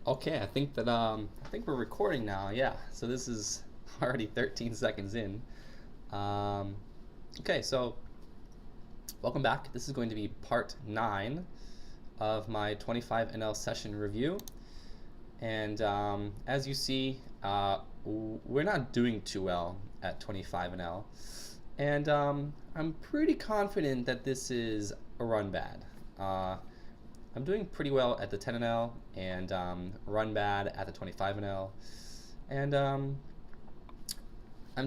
Okay, I think we're recording now. Yeah, so this is already 13 seconds in. Um, okay, so welcome back. This is going to be part 9 of my 25NL session review. And as you see, we're not doing too well at 25NL. And I'm pretty confident that this is a run bad. I'm doing pretty well at the 10NL and run bad at the 25NL. And I'm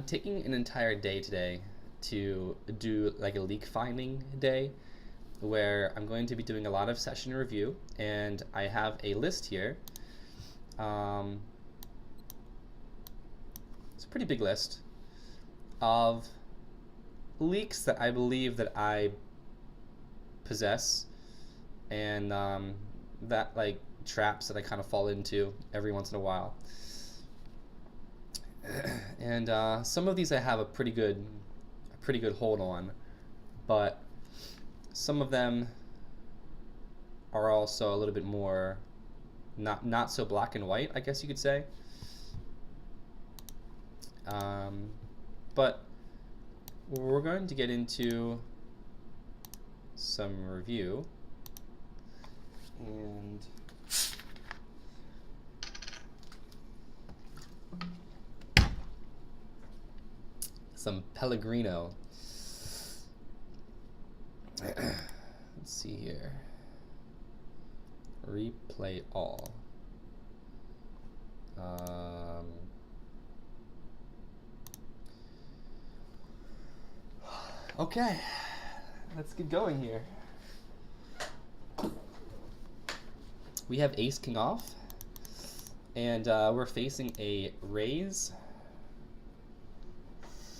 taking an entire day today to do like a leak finding day where I'm going to be doing a lot of session review, and I have a list here. It's a pretty big list of leaks that I believe that I possess, and that like traps that I kind of fall into every once in a while. And some of these I have a pretty good hold on, but some of them are also a little bit more not so black and white, I guess you could say. But we're going to get into some review, and some Pellegrino. Let's see here. Replay all. Okay, let's get going here. We have Ace King off, and we're facing a raise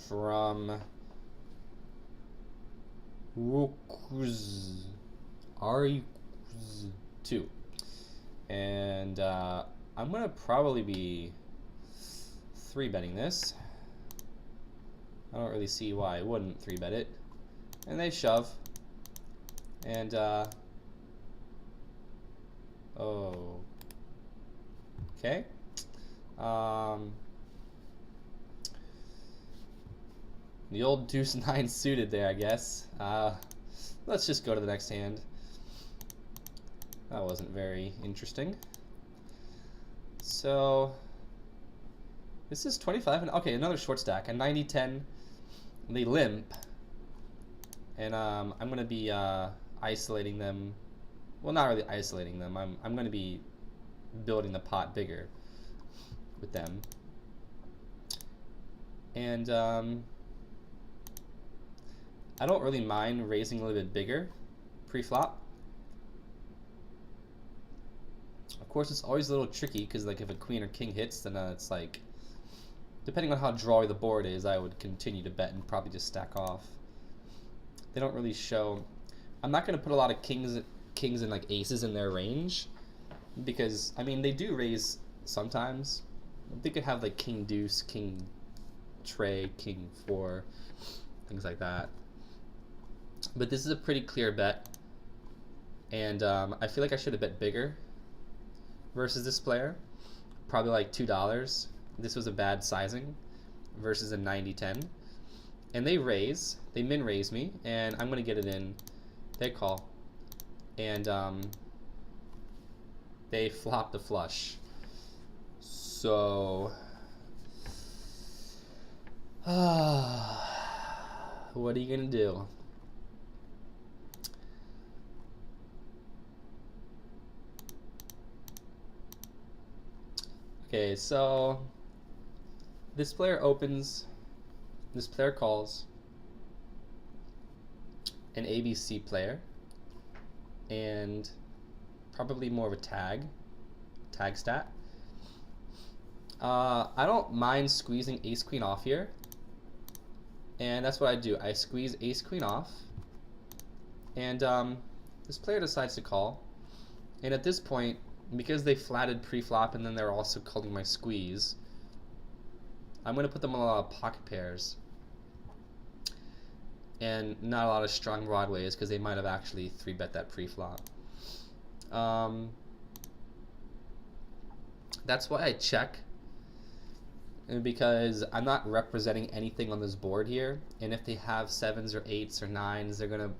from Ari 2, and I'm gonna probably be 3-betting this. I don't really see why I wouldn't 3-bet it. And they shove, and oh, okay. The old deuce 9 suited there, I guess. Let's just go to the next hand. That wasn't very interesting. So this is 25, and okay, another short stack, a 90-10. They limp, and I'm gonna be isolating them. Well, not really isolating them. I'm gonna be building the pot bigger with them, and I don't really mind raising a little bit bigger pre-flop. Of course, it's always a little tricky because, like, if a queen or king hits, then it's like, depending on how drawy the board is, I would continue to bet and probably just stack off. They don't really show. I'm not going to put a lot of kings and like aces in their range, because I mean they do raise sometimes. They could have like king deuce, king tray, king 4, things like that. But this is a pretty clear bet, and I feel like I should have bet bigger versus this player, probably like $2. This was a bad sizing versus a 90-10, and they min raise me, and I'm gonna get it in. They call, and they flop the flush. So what are you gonna do? Okay, so this player opens, this player calls, an ABC player, and probably more of a tag stat. I don't mind squeezing ace queen off here, and that's what I do. I squeeze ace queen off, and this player decides to call, and at this point, because they flatted pre-flop and then they're also calling my squeeze, I'm going to put them on a lot of pocket pairs and not a lot of strong broadways, because they might have actually 3-bet that pre-flop. That's why I check, because I'm not representing anything on this board here, and if they have 7s or 8s or 9s, they're gonna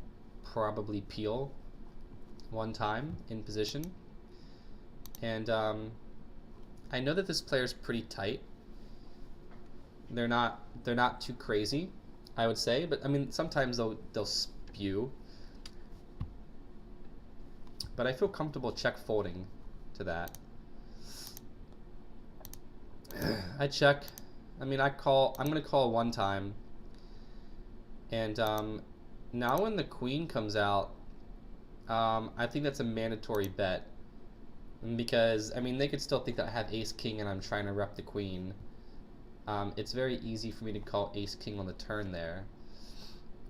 probably peel one time in position. And I know that this player's pretty tight. They're not too crazy, I would say, but I mean sometimes they'll spew. But I feel comfortable check folding to that. I check. I mean, I'm gonna call one time. And now when the queen comes out, I think that's a mandatory bet. Because, I mean, they could still think that I have ace-king and I'm trying to rep the queen. It's very easy for me to call ace-king on the turn there.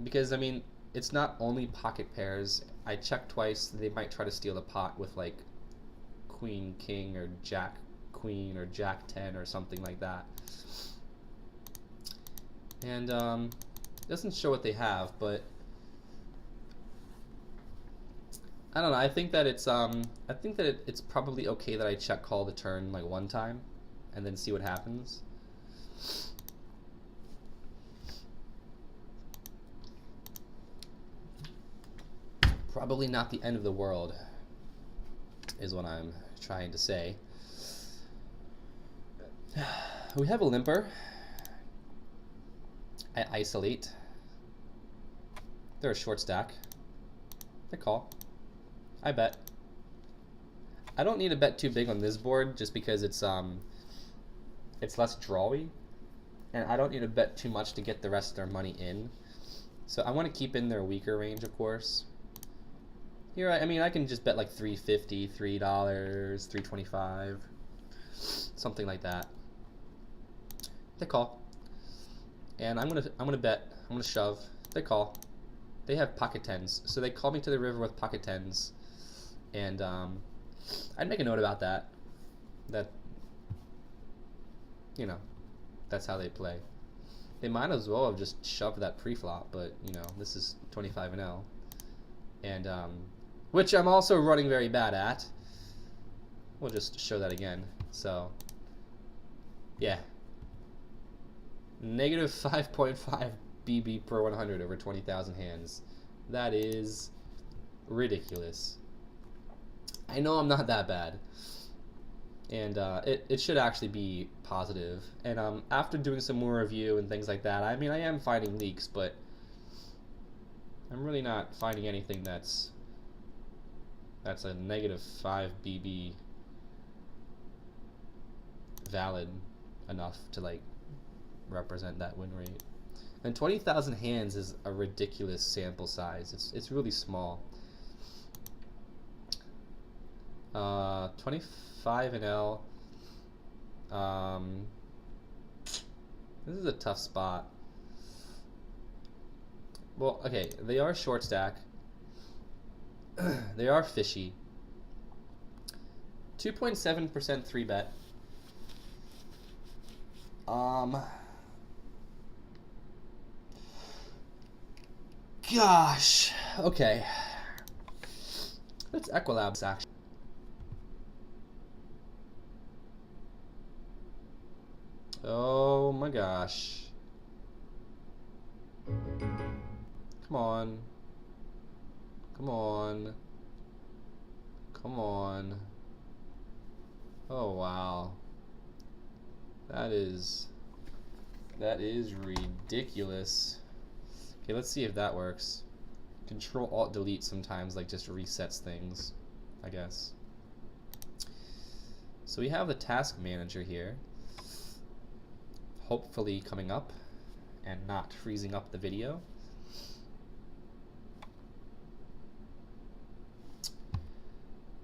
Because, I mean, it's not only pocket pairs. I check twice, they might try to steal the pot with, like, queen-king or jack-queen or jack-10 or something like that. And, it doesn't show what they have, but I don't know. I think that it's probably okay that I check call the turn like one time, and then see what happens. Probably not the end of the world, is what I'm trying to say. We have a limper. I isolate. They're a short stack. They call. I bet. I don't need to bet too big on this board just because it's less drawy, and I don't need to bet too much to get the rest of their money in. So I want to keep in their weaker range, of course. Here, I mean, I can just bet like $3.50, $3, $3.25, something like that. They call, and I'm gonna bet. I'm gonna shove. They call. They have pocket tens, so they call me to the river with pocket tens. And I'd make a note about that. That, you know, that's how they play. They might as well have just shoved that pre-flop, but you know, this is 25-0, and which I'm also running very bad at. We'll just show that again. So, yeah, negative 5.5 BB per 100 over 20,000 hands. That is ridiculous. I know I'm not that bad, and it should actually be positive. And after doing some more review and things like that, I mean, I am finding leaks, but I'm really not finding anything that's a negative 5 BB valid enough to like represent that win rate. And 20,000 hands is a ridiculous sample size. It's really small. 25 and L. This is a tough spot. Well, okay, they are short stack. They are fishy. 2.7% 3-bet. Gosh. Okay. Let's Equilabs actually. Oh my gosh. Come on. Come on. Come on. Oh wow. That is ridiculous. Okay, let's see if that works. Control Alt Delete sometimes like just resets things, I guess. So we have the task manager here. Hopefully coming up and not freezing up the video.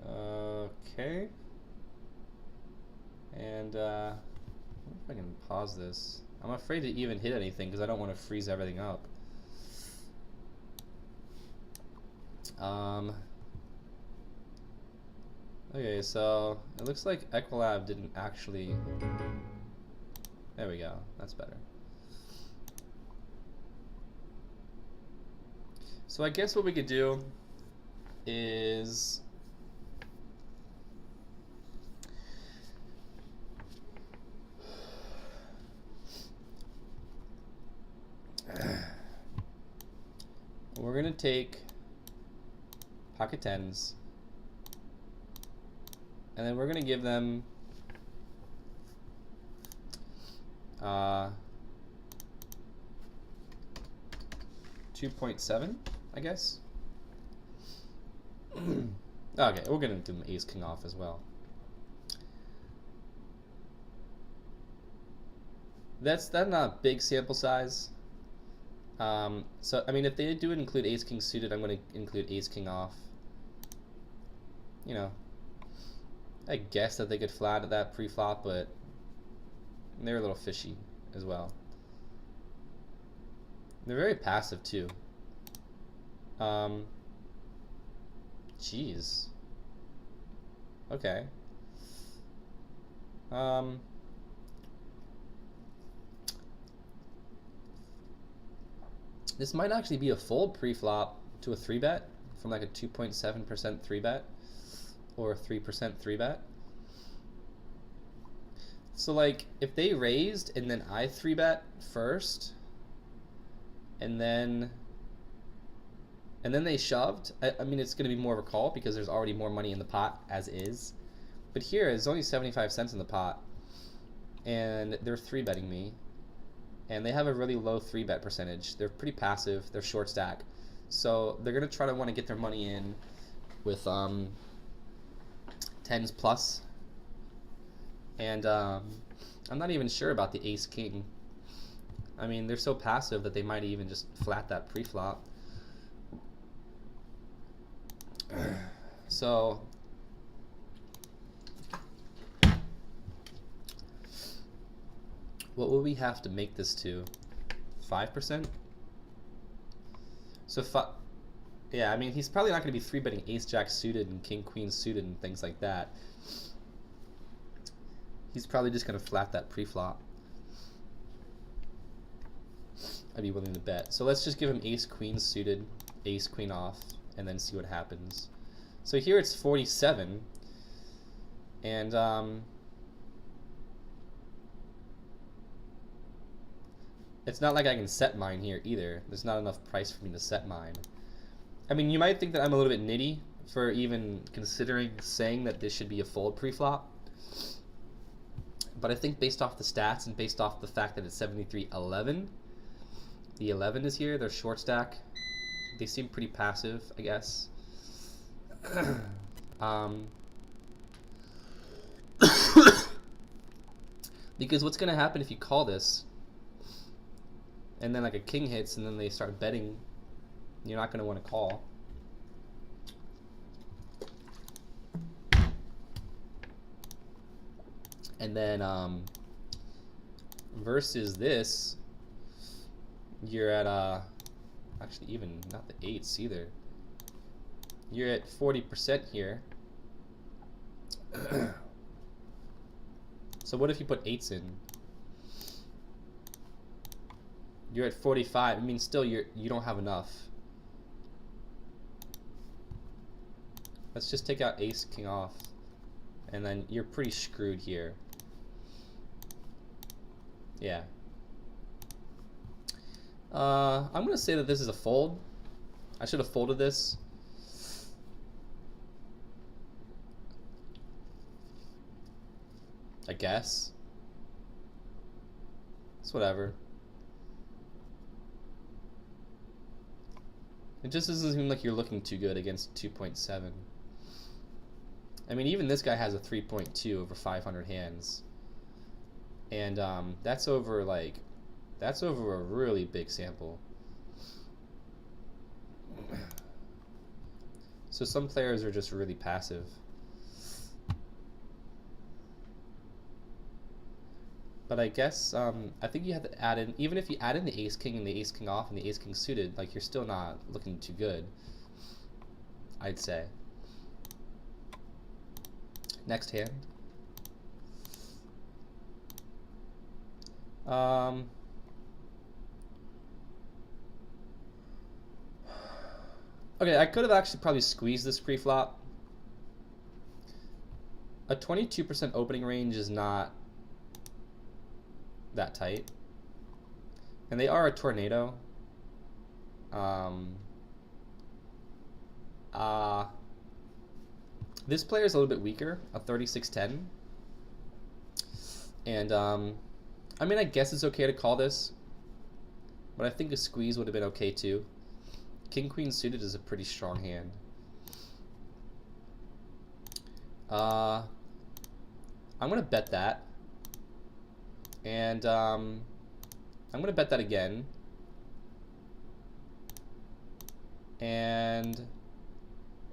Okay. And I wonder if I can pause this. I'm afraid to even hit anything because I don't want to freeze everything up. Okay, so it looks like Equilab didn't actually. There we go. That's better. So I guess what we could do is we're gonna take pocket tens, and then we're gonna give them 2.7, I guess. Okay, we're gonna give them ace king off as well. That's not a big sample size. So I mean, if they do include ace king suited, I'm going to include ace king off. You know, I guess that they could flat at that pre-flop, but they're a little fishy as well. They're very passive too. Jeez. Okay. This might actually be a fold pre-flop to a 3-bet from like a 2.7% 3-bet or a 3% 3-bet. So like if they raised and then I 3-bet first and then they shoved, I mean it's going to be more of a call because there's already more money in the pot as is. But here it's only 75 cents in the pot and they're 3-betting me. And they have a really low 3-bet percentage. They're pretty passive. They're short stack. So they're going to try to want to get their money in with tens plus. And I'm not even sure about the ace king. I mean, they're so passive that they might even just flat that pre-flop. So what would we have to make this to? 5%? So yeah, I mean he's probably not going to be 3-betting ace jack suited and king queen suited and things like that. He's probably just going to flat that pre-flop. I'd be willing to bet. So let's just give him ace queen suited, ace queen off, and then see what happens. So here it's 47, and it's not like I can set mine here either. There's not enough price for me to set mine. I mean, you might think that I'm a little bit nitty for even considering saying that this should be a fold pre-flop. But I think based off the stats and based off the fact that it's 73-11, the 11 is here, they're short stack. They seem pretty passive, I guess. Because what's going to happen if you call this and then like a king hits and then they start betting, you're not going to want to call. And then versus this, you're at actually even not the 8s either. You're at 40% here. So what if you put 8s in? You're at 45. I mean, still you don't have enough. Let's just take out ace king off, and then you're pretty screwed here. Yeah. I'm gonna say that this is a fold. I should have folded this. I guess. It's whatever. It just doesn't seem like you're looking too good against 2.7. I mean, even this guy has a 3.2 over 500 hands. And that's over a really big sample. So some players are just really passive. But I guess I think you have to add in, even if you add in the ace king and the ace king off and the ace king suited, like you're still not looking too good, I'd say. Next hand. Okay, I could have actually probably squeezed this pre-flop. A 22% opening range is not that tight. And they are a tornado. This player is a little bit weaker, a 36-10. And, I mean, I guess it's okay to call this. But I think a squeeze would have been okay, too. King-Queen suited is a pretty strong hand. I'm going to bet that. And, I'm going to bet that again. And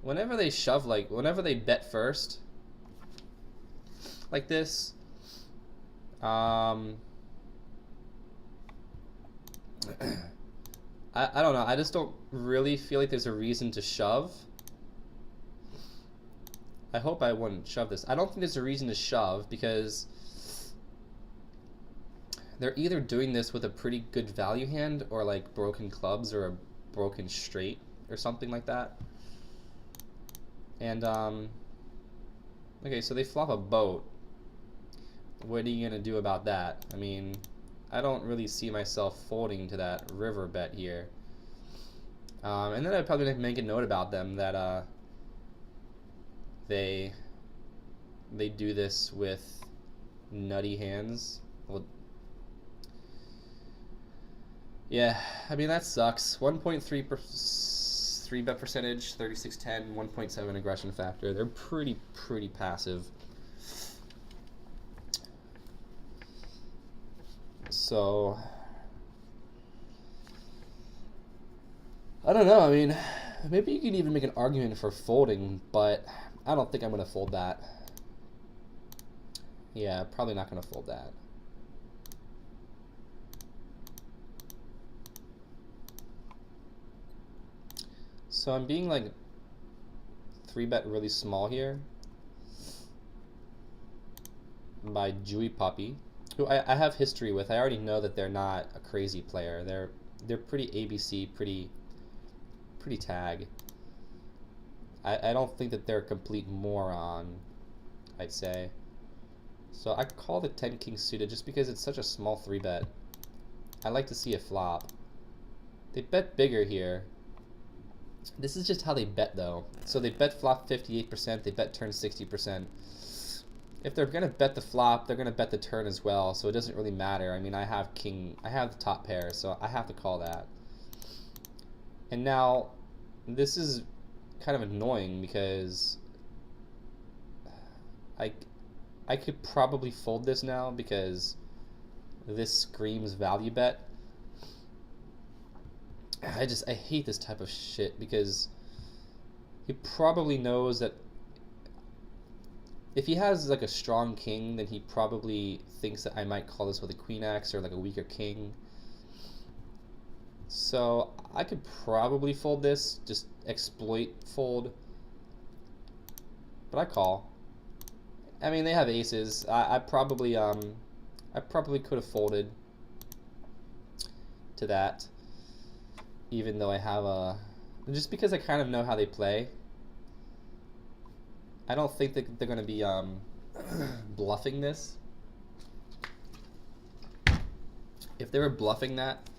whenever they shove, like, whenever they bet first, like this, I don't know. I just don't really feel like there's a reason to shove. I hope I wouldn't shove this. I don't think there's a reason to shove because they're either doing this with a pretty good value hand or like broken clubs or a broken straight or something like that. And okay, so they flop a boat. What are you gonna do about that? I mean, I don't really see myself folding to that river bet here. And then I'd probably make a note about them that they do this with nutty hands. Well, yeah, I mean that sucks. 1.3 bet percentage, 36-10, 1.7 aggression factor. They're pretty passive. So I don't know. I mean, maybe you can even make an argument for folding, but I don't think I'm going to fold that. Yeah, probably not going to fold that. So I'm being like 3-bet really small here by Dewey Puppy, who I have history with. I already know that they're not a crazy player. They're pretty ABC, pretty tag. I don't think that they're a complete moron, I'd say. So I call the 10 king suited just because it's such a small 3-bet. I like to see it flop. They bet bigger here. This is just how they bet though. So they bet flop 58%, they bet turn 60%. If they're gonna bet the flop, they're gonna bet the turn as well, so it doesn't really matter. I mean, I have the top pair, so I have to call that. And now, this is kind of annoying because I could probably fold this now because this screams value bet. I hate this type of shit because he probably knows that if he has like a strong king, then he probably thinks that I might call this with a queen X or like a weaker king. So I could probably fold this, just exploit fold, but I call. I mean, they have aces. I probably could have folded to that, even though I have a, just because I kind of know how they play. I don't think that they're going to be bluffing this. If they were bluffing that,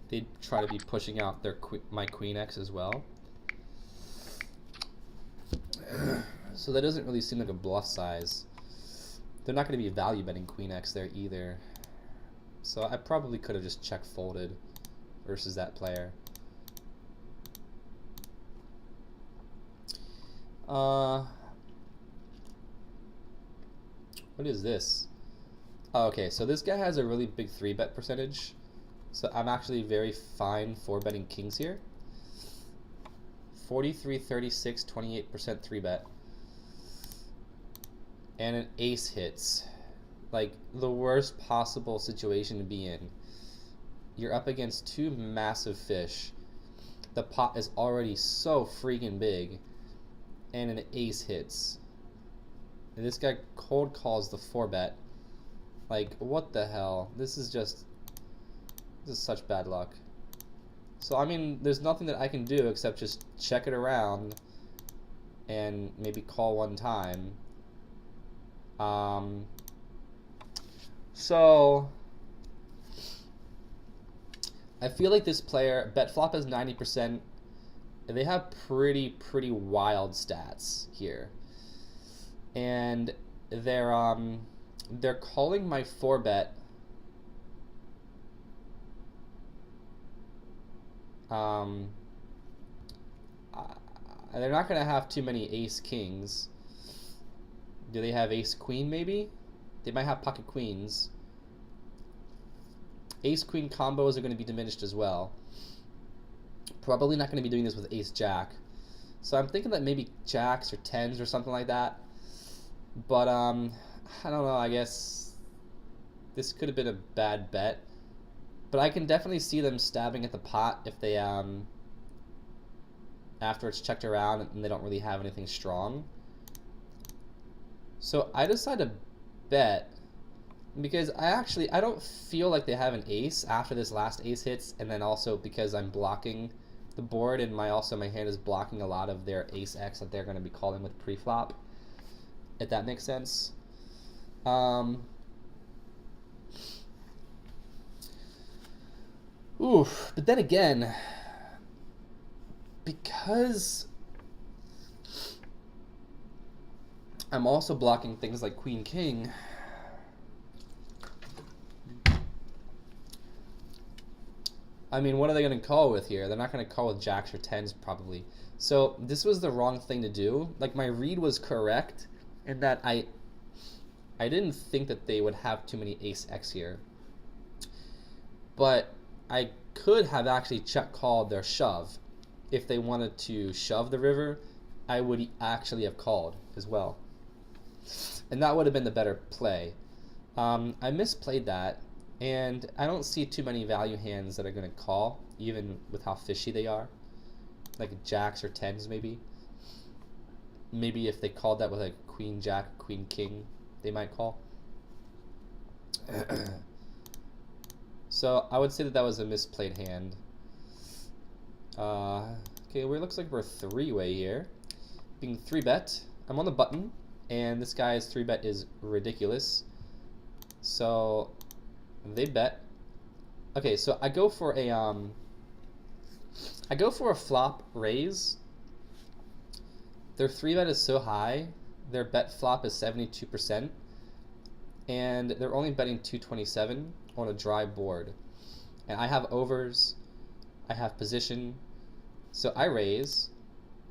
they'd try to be pushing out their my queen X as well. So that doesn't really seem like a bluff size. They're not going to be value betting queen X there either. So I probably could have just check folded versus that player. What is this? Oh, okay, so this guy has a really big 3-bet percentage. So I'm actually very fine for betting kings here. 43, 36, 28% 3-bet. And an ace hits. Like, the worst possible situation to be in. You're up against two massive fish. The pot is already so freaking big. And an ace hits. And this guy cold calls the 4-bet. Like, what the hell? This is such bad luck. So, I mean, there's nothing that I can do except just check it around and maybe call one time. So, I feel like this player, bet flop is 90%. they have pretty wild stats here, and they're calling my 4-bet. They're not gonna have too many ace kings. Do they have ace queen? Maybe they might have pocket queens. Ace queen combos are going to be diminished as well. Probably not going to be doing this with ace jack. So I'm thinking that maybe jacks or tens or something like that. But I don't know. I guess this could have been a bad bet. But I can definitely see them stabbing at the pot if they after it's checked around and they don't really have anything strong. So I decide to bet because I don't feel like they have an ace after this last ace hits, and then also because I'm blocking the board and my hand is blocking a lot of their ace X that they're going to be calling with pre-flop, if that makes sense. But then again, because I'm also blocking things like queen king, I mean, what are they going to call with here? They're not going to call with jacks or tens probably. So this was the wrong thing to do. Like, my read was correct in that I didn't think that they would have too many ace X here. But I could have actually check called their shove. If they wanted to shove the river, I would actually have called as well. And that would have been the better play. I misplayed that, and I don't see too many value hands that are going to call, even with how fishy they are. Like jacks or tens maybe. Maybe if they called that with like queen jack, queen king, they might call. So I would say that was a misplayed hand. Okay, well, it looks like we're 3-way here. Being 3-bet, I'm on the button, and this guy's 3-bet is ridiculous. So they bet. Okay, so I go for a flop raise. Their 3-bet is so high, their bet flop is 72%, and they're only betting 227 on a dry board. And I have overs, I have position, so I raise,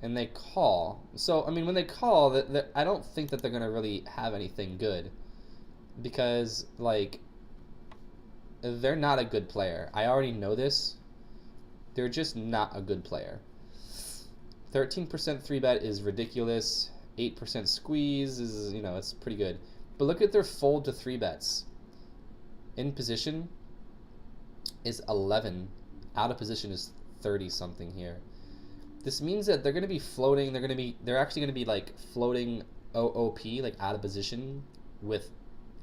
and they call. So, I mean, when they call, I don't think that they're going to really have anything good, because, like, they're not a good player. I already know this. They're just not a good player. 13% 3-bet is ridiculous. 8% squeeze is, you know, it's pretty good. But look at their fold to 3-bets. In position is 11. Out of position is 30 something here. This means that they're going to be floating. They're actually going to be like floating OOP, like out of position with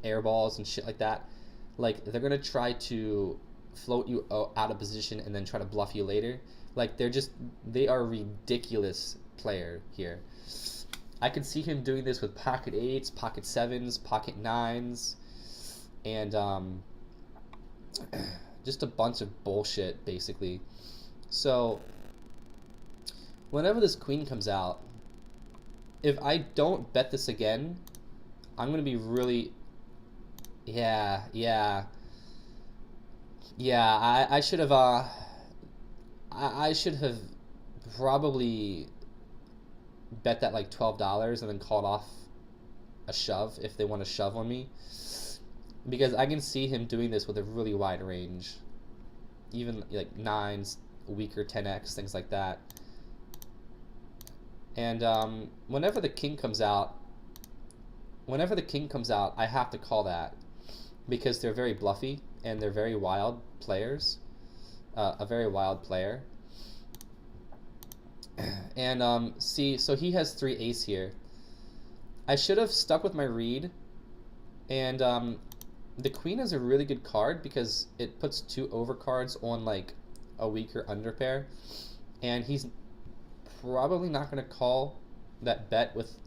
air balls and shit like that. Like, they're going to try to float you out of position and then try to bluff you later. Like, they are a ridiculous player here. I could see him doing this with pocket 8s, pocket 7s, pocket 9s, and just a bunch of bullshit, basically. So, whenever this queen comes out, if I don't bet this again, I'm going to be really... Yeah, I should have, I should have probably bet that like $12 and then called off a shove if they want to shove on me, because I can see him doing this with a really wide range, even like 9s, weaker 10x, things like that. And whenever the king comes out, I have to call that, because they're very bluffy and they're very wild players, a very wild player. And see, so he has 3 ace here. I should have stuck with my read, and the queen is a really good card because it puts 2 overcards on like a weaker underpair, and he's probably not going to call that bet with.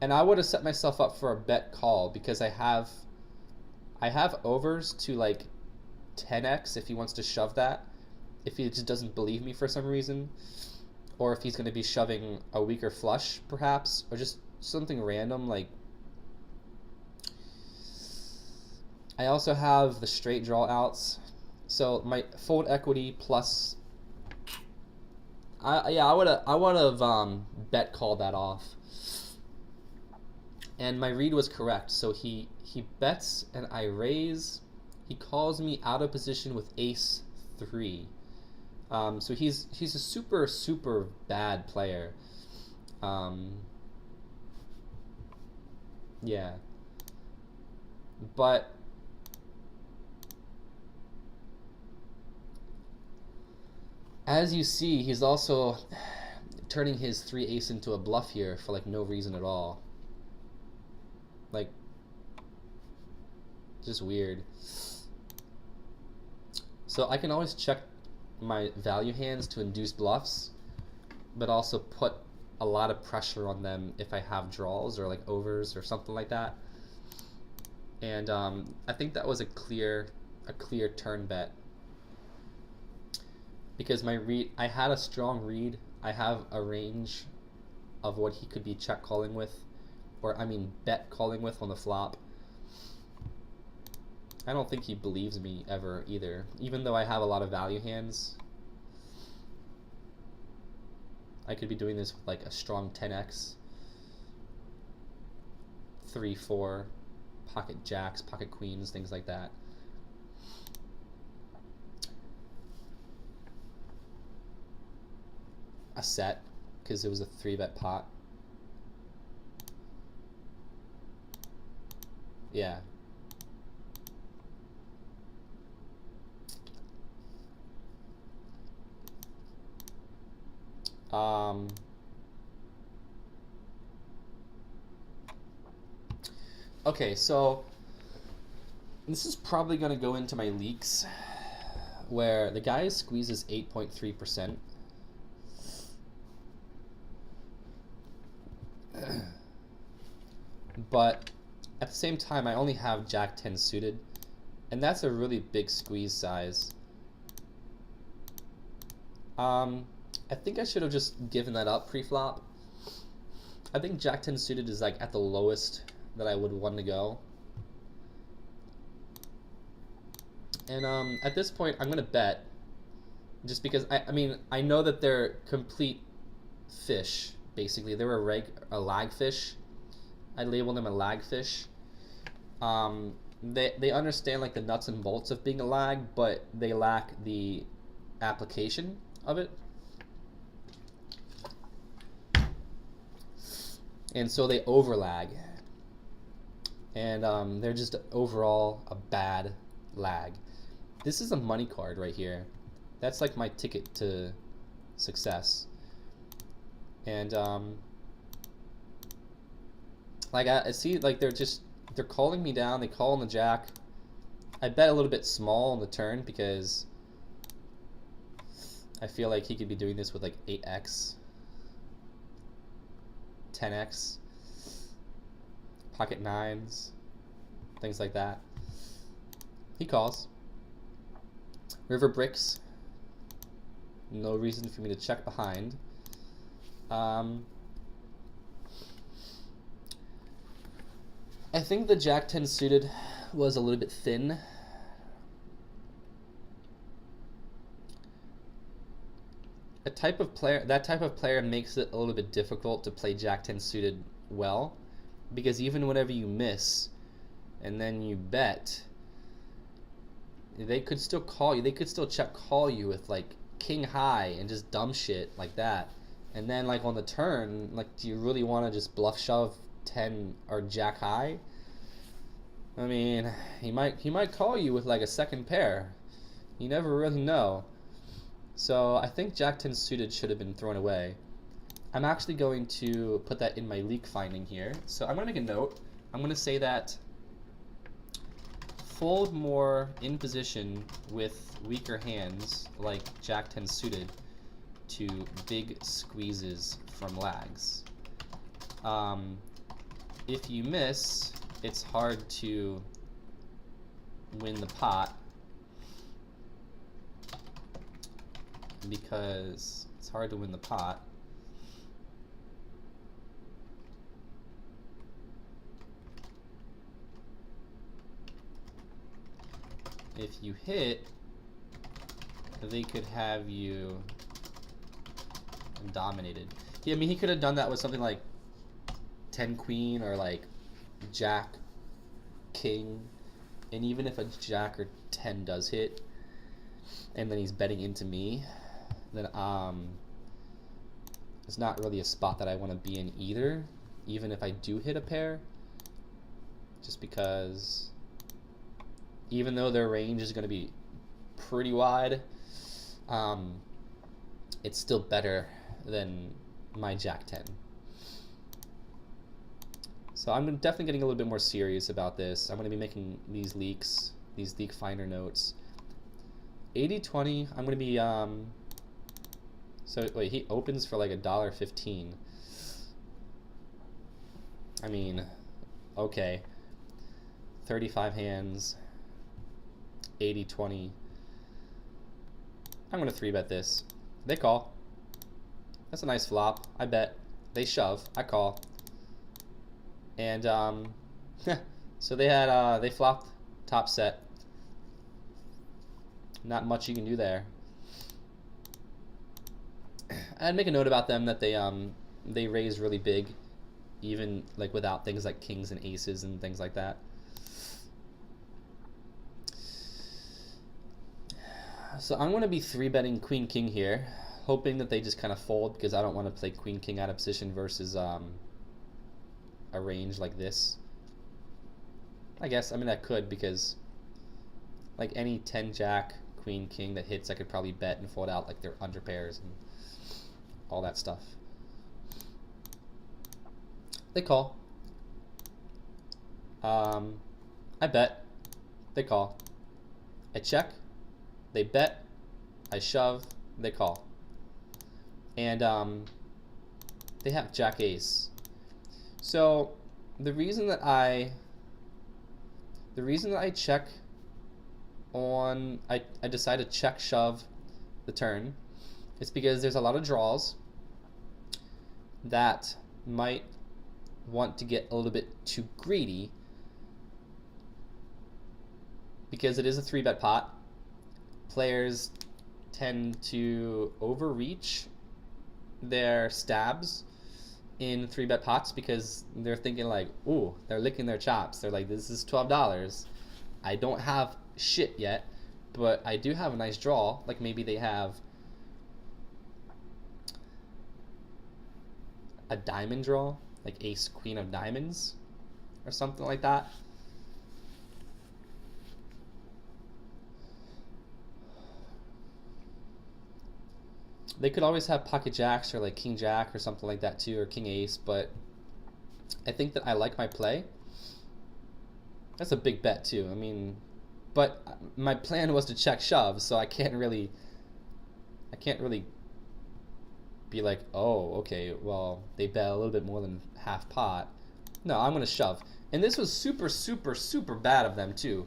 And I would have set myself up for a bet call because I have overs to like 10x if he wants to shove that, if he just doesn't believe me for some reason, or if he's going to be shoving a weaker flush, perhaps, or just something random. Like, I also have the straight draw outs, so my fold equity plus. I would have bet called that off, and my read was correct. So he bets and I raise. He calls me out of position with ace 3. So he's a super bad player. Yeah. But as you see, he's also turning his 3 ace into a bluff here for like no reason at all. Like, just weird. So I can always check my value hands to induce bluffs, but also put a lot of pressure on them if I have draws or like overs or something like that. And I think that was a clear turn bet, because my read, I had a strong read. I have a range of what he could be check calling with, or I mean bet calling with on the flop. I don't think he believes me ever either, even though I have a lot of value hands. I could be doing this with like a strong 10x, 3, 4, pocket jacks, pocket queens, things like that. A set, because it was a 3-bet pot. Yeah. Okay, so this is probably going to go into my leaks, where the guy squeezes 8.3%. But at the same time, I only have Jack 10 suited, and that's a really big squeeze size. I think I should have just given that up pre-flop. I think Jack 10 suited is like at the lowest that I would want to go. And at this point, I'm going to bet, just because, I mean, I know that they're complete fish, basically. They're a lag fish. I label them a lag fish. They understand like the nuts and bolts of being a lag, but they lack the application of it. And so they overlag. And they're just overall a bad lag. This is a money card right here. That's like my ticket to success. And like I see, like they're calling me down. They call on the jack. I bet a little bit small on the turn because I feel like he could be doing this with like 8x, 10x, pocket nines, things like that. He calls. River bricks. No reason for me to check behind. I think the Jack 10 suited was a little bit thin. That type of player makes it a little bit difficult to play Jack 10 suited well, because even whenever you miss and then you bet, they could still call you. They could still check call you with like king high and just dumb shit like that. And then like on the turn, like, do you really want to just bluff shove 10 or jack high? I mean, he might call you with like a second pair. You never really know. So I think Jack 10 suited should have been thrown away. I'm actually going to put that in my leak finding here. So I'm going to make a note. I'm going to say that fold more in position with weaker hands like Jack 10 suited to big squeezes from lags. If you miss, it's hard to win the pot. because it's hard to win the pot. If you hit, they could have you dominated. Yeah, I mean, he could have done that with something like 10 queen or like jack king, and even if a jack or 10 does hit and then he's betting into me, then it's not really a spot that I want to be in either, even if I do hit a pair, just because even though their range is going to be pretty wide, it's still better than my jack 10. So I'm definitely getting a little bit more serious about this. I'm going to be making these leaks, these leak finder notes. 80-20, I'm going to be, so wait, he opens for like $1.15. I mean, okay. 35 hands, 80-20. I'm going to 3-bet this. They call. That's a nice flop. I bet. They shove. I call. And so they had they flopped top set. Not much you can do there. I'd make a note about them that they raised really big, even like without things like kings and aces and things like that. So I'm going to be 3-betting queen king here, hoping that they just kind of fold because I don't want to play queen king out of position versus a range like this. I guess, I mean, that could, because like any 10 jack queen king that hits, I could probably bet and fold out like their under pairs and all that stuff. They call. I bet. They call. I check. They bet. I shove. They call. And they have jack ace. So the reason that I check on, I decide to check shove the turn, is because there's a lot of draws that might want to get a little bit too greedy, because it is a 3-bet pot. Players tend to overreach their stabs in 3-bet pots because they're thinking like, ooh, they're licking their chops. They're like, this is $12. I don't have shit yet, but I do have a nice draw. Like maybe they have a diamond draw, like ace queen of diamonds or something like that. They could always have pocket jacks or like king jack or something like that too, or king ace, but I think that I like my play. That's a big bet too. I mean, but my plan was to check shove, so I can't really be like, oh, okay, well, they bet a little bit more than half pot. No, I'm gonna shove. And this was super, super, super bad of them too.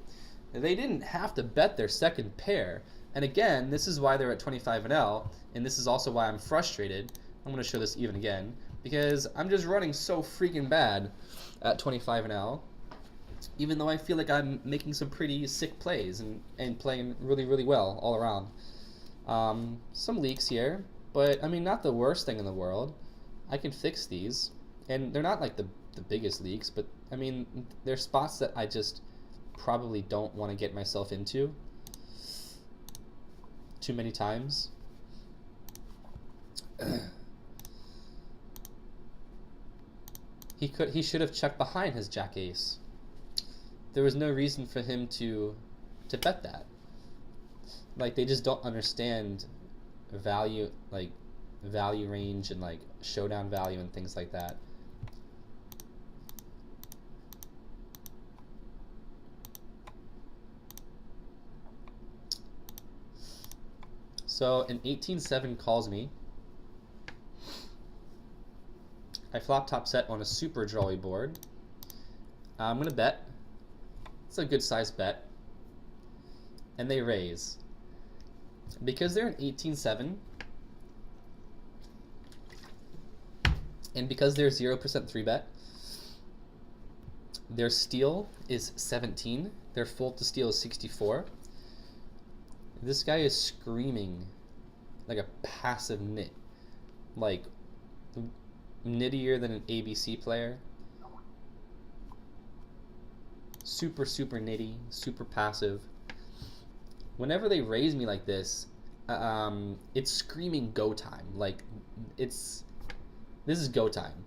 They didn't have to bet their second pair. And again, this is why they're at 25-L, and this is also why I'm frustrated. I'm going to show this even again, because I'm just running so freaking bad at 25-L, even though I feel like I'm making some pretty sick plays and playing really, really well all around. Some leaks here, but I mean, not the worst thing in the world. I can fix these, and they're not like the biggest leaks, but I mean, they're spots that I just probably don't want to get myself into too many times. He should have checked behind his jack ace. There was no reason for him to bet that. Like, they just don't understand value, like value range and like showdown value and things like that. So an 18-7 calls me. I flop top set on a super drawy board. I'm going to bet. It's a good size bet. And they raise. because they're an 18-7, and because they're 0% 3-bet, their steal is 17, their fold to steal is 64. This guy is screaming like a passive nit, like nittier than an ABC player. Super, super nitty, super passive. Whenever they raise me like this, it's screaming go time. Like, this is go time.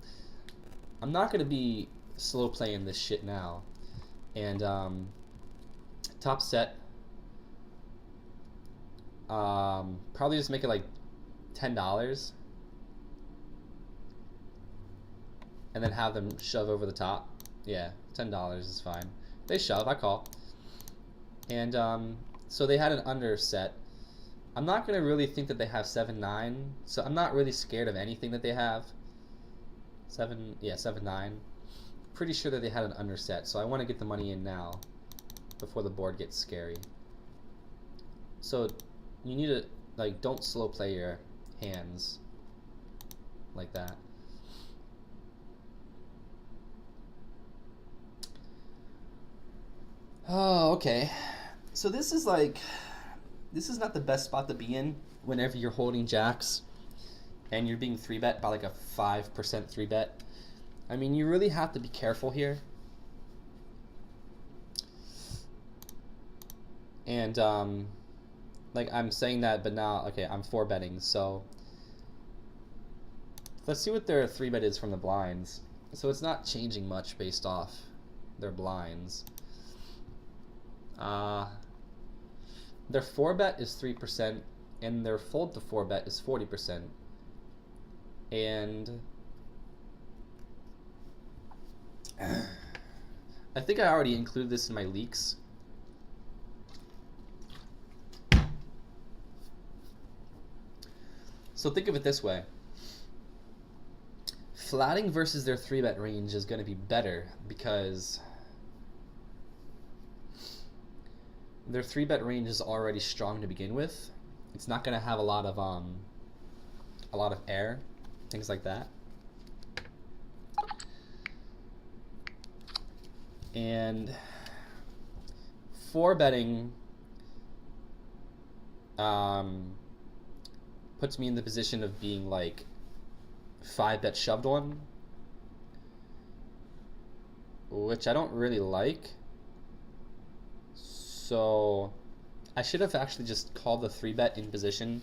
I'm not gonna be slow playing this shit now. And top set, probably just make it like $10, and then have them shove over the top. Yeah, $10 is fine. They shove, I call. And so they had an under set. I'm not gonna really think that they have 7-9, so I'm not really scared of anything that they have. 7-9. Pretty sure that they had an under set, so I want to get the money in now before the board gets scary. So you need to, like, don't slow play your hands like that. Oh, okay. So this is not the best spot to be in whenever you're holding jacks and you're being 3-bet by like a 5% 3-bet. I mean, you really have to be careful here. And like, I'm saying that, but now, okay, I'm 4-betting, so let's see what their 3-bet is from the blinds. So it's not changing much based off their blinds. Their 4-bet is 3%, and their fold to 4-bet is 40%. And I think I already included this in my leaks. So think of it this way. Flatting versus their 3-bet range is going to be better because their 3-bet range is already strong to begin with. It's not going to have a lot of air, things like that. And 4-betting puts me in the position of being like 5-bet shoved on, which I don't really like. So I should have actually just called the 3-bet in position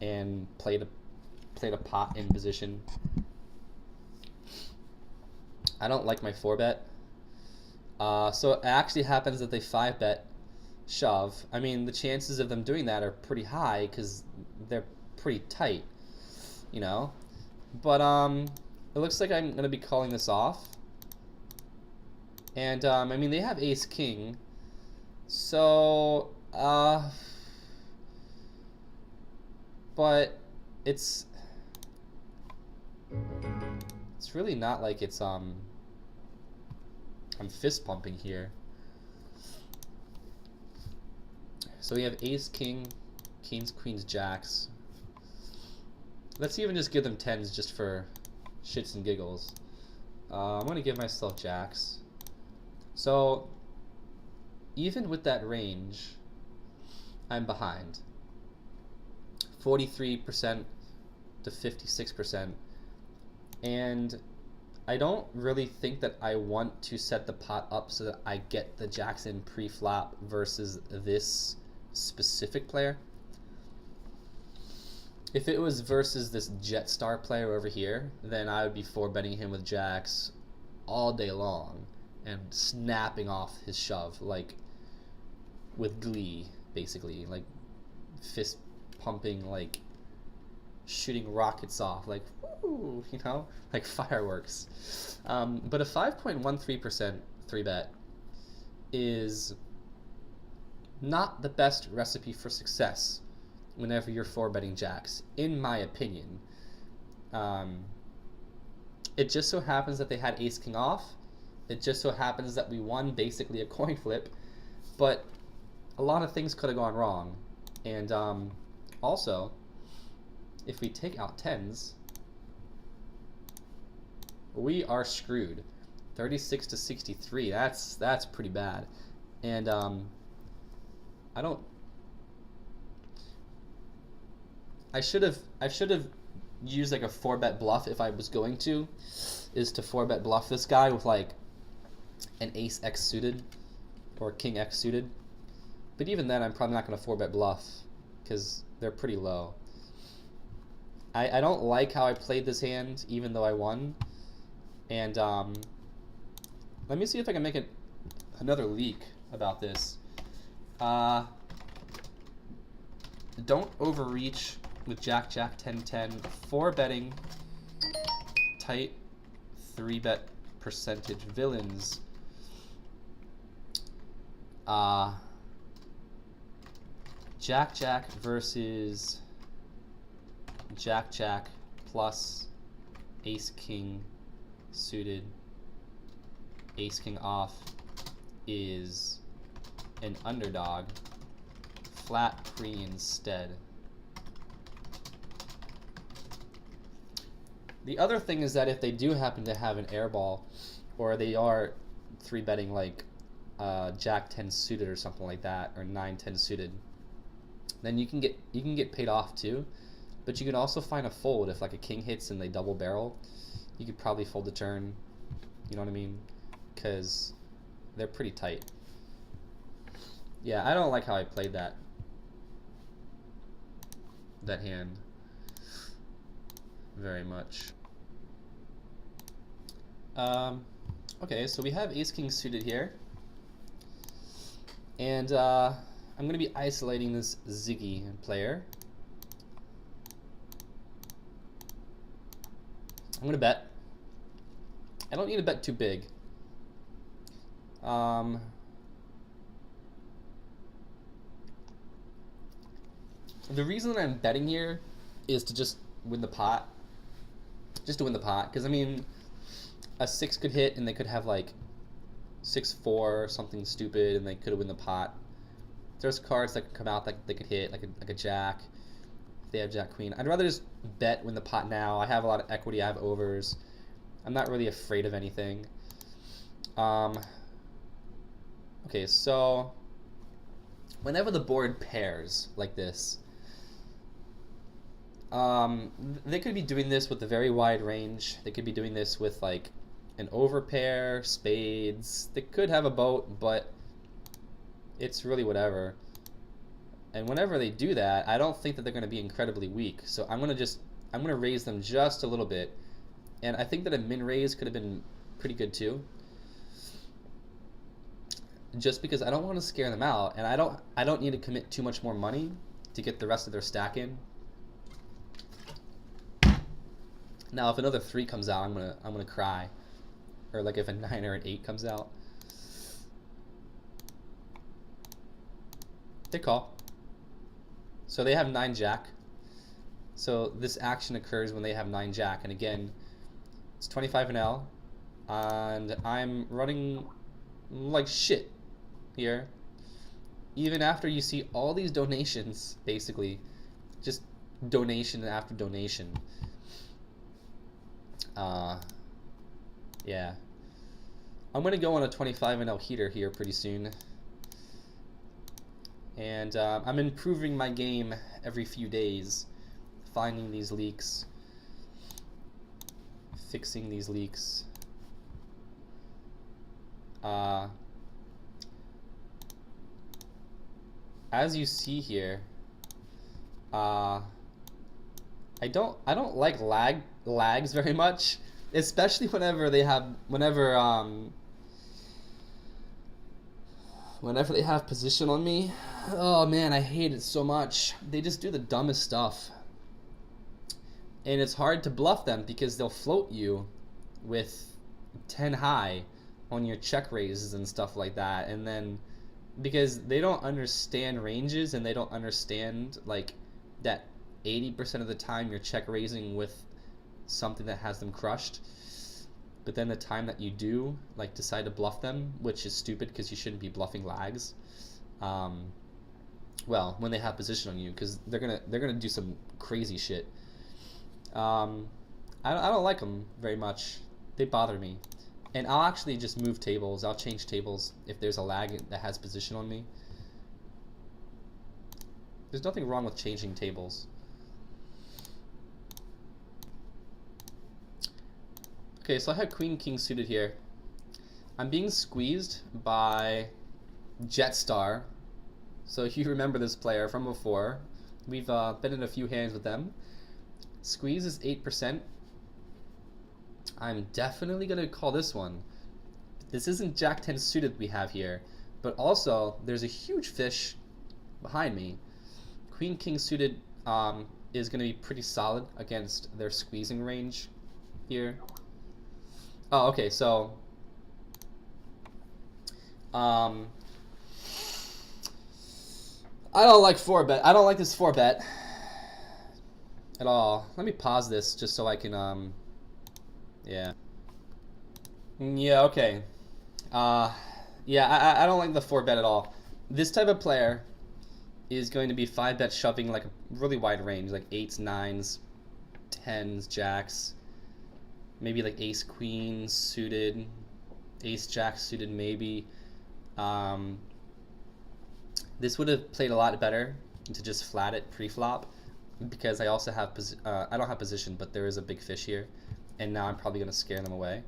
and played a pot in position. I don't like my 4-bet. So it actually happens that they 5-bet shove. I mean, the chances of them doing that are pretty high because they're pretty tight, you know. But it looks like I'm gonna be calling this off. And I mean, they have ace king, so but it's really not like it's I'm fist pumping here. So we have ace king, kings, queens, jacks. Let's even just give them 10s just for shits and giggles. I'm gonna give myself jacks. So even with that range, I'm behind 43% to 56%, and I don't really think that I want to set the pot up so that I get the jacks in pre-flop versus this specific player. If it was versus this Jetstar player over here, then I would be 4-betting him with jacks all day long and snapping off his shove, like with glee, basically, like fist pumping, like shooting rockets off, like woo, you know, like fireworks. But a 5.13% 3-bet is not the best recipe for success whenever you're 4-betting jacks, in my opinion. It just so happens that they had ace king off. It just so happens that we won basically a coin flip, but a lot of things could have gone wrong. And Also, if we take out tens, we are screwed. 36 to 63. That's pretty bad. And I should have used like a 4-bet bluff if I was going to, is to 4-bet bluff this guy with like an ace X suited or king X suited. But even then, I'm probably not going to 4-bet bluff because they're pretty low. I don't like how I played this hand, even though I won. And let me see if I can make another leak about this. Don't overreach with Jack, Jack, 10, 10. 4-betting tight 3-bet percentage villains. Jack, Jack versus Jack, Jack plus Ace, King suited, Ace, King off is an underdog. Flat pre instead. The other thing is that if they do happen to have an air ball, or they are 3-betting like Jack 10 suited or something like that, or 9 10 suited, then you can get paid off too. But you can also find a fold if like a king hits and they double barrel. You could probably fold the turn. You know what I mean? Because they're pretty tight. Yeah, I don't like how I played that hand very much. Okay, so we have Ace King suited here, and I'm going to be isolating this Ziggy player. I'm going to bet. I don't need to bet too big. The reason that I'm betting here is to just win the pot. Just to win the pot, because I mean, a 6 could hit and they could have like 6-4 or something stupid and they could win the pot. There's cards that could come out that they could hit, like a jack. If they have jack queen, I'd rather just bet win the pot now. I have a lot of equity. I have overs. I'm not really afraid of anything. Okay, so whenever the board pairs like this, they could be doing this with a very wide range. They could be doing this with like an overpair, spades. They could have a boat, but it's really whatever. And whenever they do that, I don't think that they're going to be incredibly weak. So I'm going to raise them just a little bit. And I think that a min raise could have been pretty good too. Just because I don't want to scare them out, and I don't need to commit too much more money to get the rest of their stack in. Now, if another 3 comes out, I'm gonna cry, or like if a 9 or an 8 comes out, they call. So they have 9 jack. So this action occurs when they have 9 jack, and again, it's 25 and L, and I'm running like shit here. Even after you see all these donations, basically, just donation after donation. Yeah. I'm going to go on a 25 and L heater here pretty soon. And I'm improving my game every few days, finding these leaks, fixing these leaks. As you see here, I don't like lags very much, especially whenever they have position on me. Oh man, I hate it so much. They just do the dumbest stuff. And it's hard to bluff them because they'll float you with 10 high on your check raises and stuff like that. And then because they don't understand ranges and they don't understand like that 80% of the time you're check raising with something that has them crushed. But then the time that you do like decide to bluff them, which is stupid because you shouldn't be bluffing lags, Well, when they have position on you, because they're gonna do some crazy shit. I don't like them very much. They bother me. And I'll actually just move tables. I'll change tables if there's a lag that has position on me. There's nothing wrong with changing tables. Okay, so I have Queen King suited here. I'm being squeezed by Jetstar. So if you remember this player from before, we've been in a few hands with them. Squeeze is 8%. I'm definitely going to call this one. This isn't Jack 10 suited we have here, but also there's a huge fish behind me. Queen King suited is going to be pretty solid against their squeezing range here. Oh, okay, so I don't like 4-bet. I don't like this 4-bet at all. Let me pause this just so I can yeah. Yeah, okay. Yeah, I don't like the 4-bet at all. This type of player is going to be 5-bet shoving like a really wide range, like 8s, 9s, 10s, jacks, maybe like ace queen suited, ace jack suited maybe. This would have played a lot better to just flat it pre-flop, because I also have I don't have position, but there is a big fish here, and now I'm probably gonna scare them away.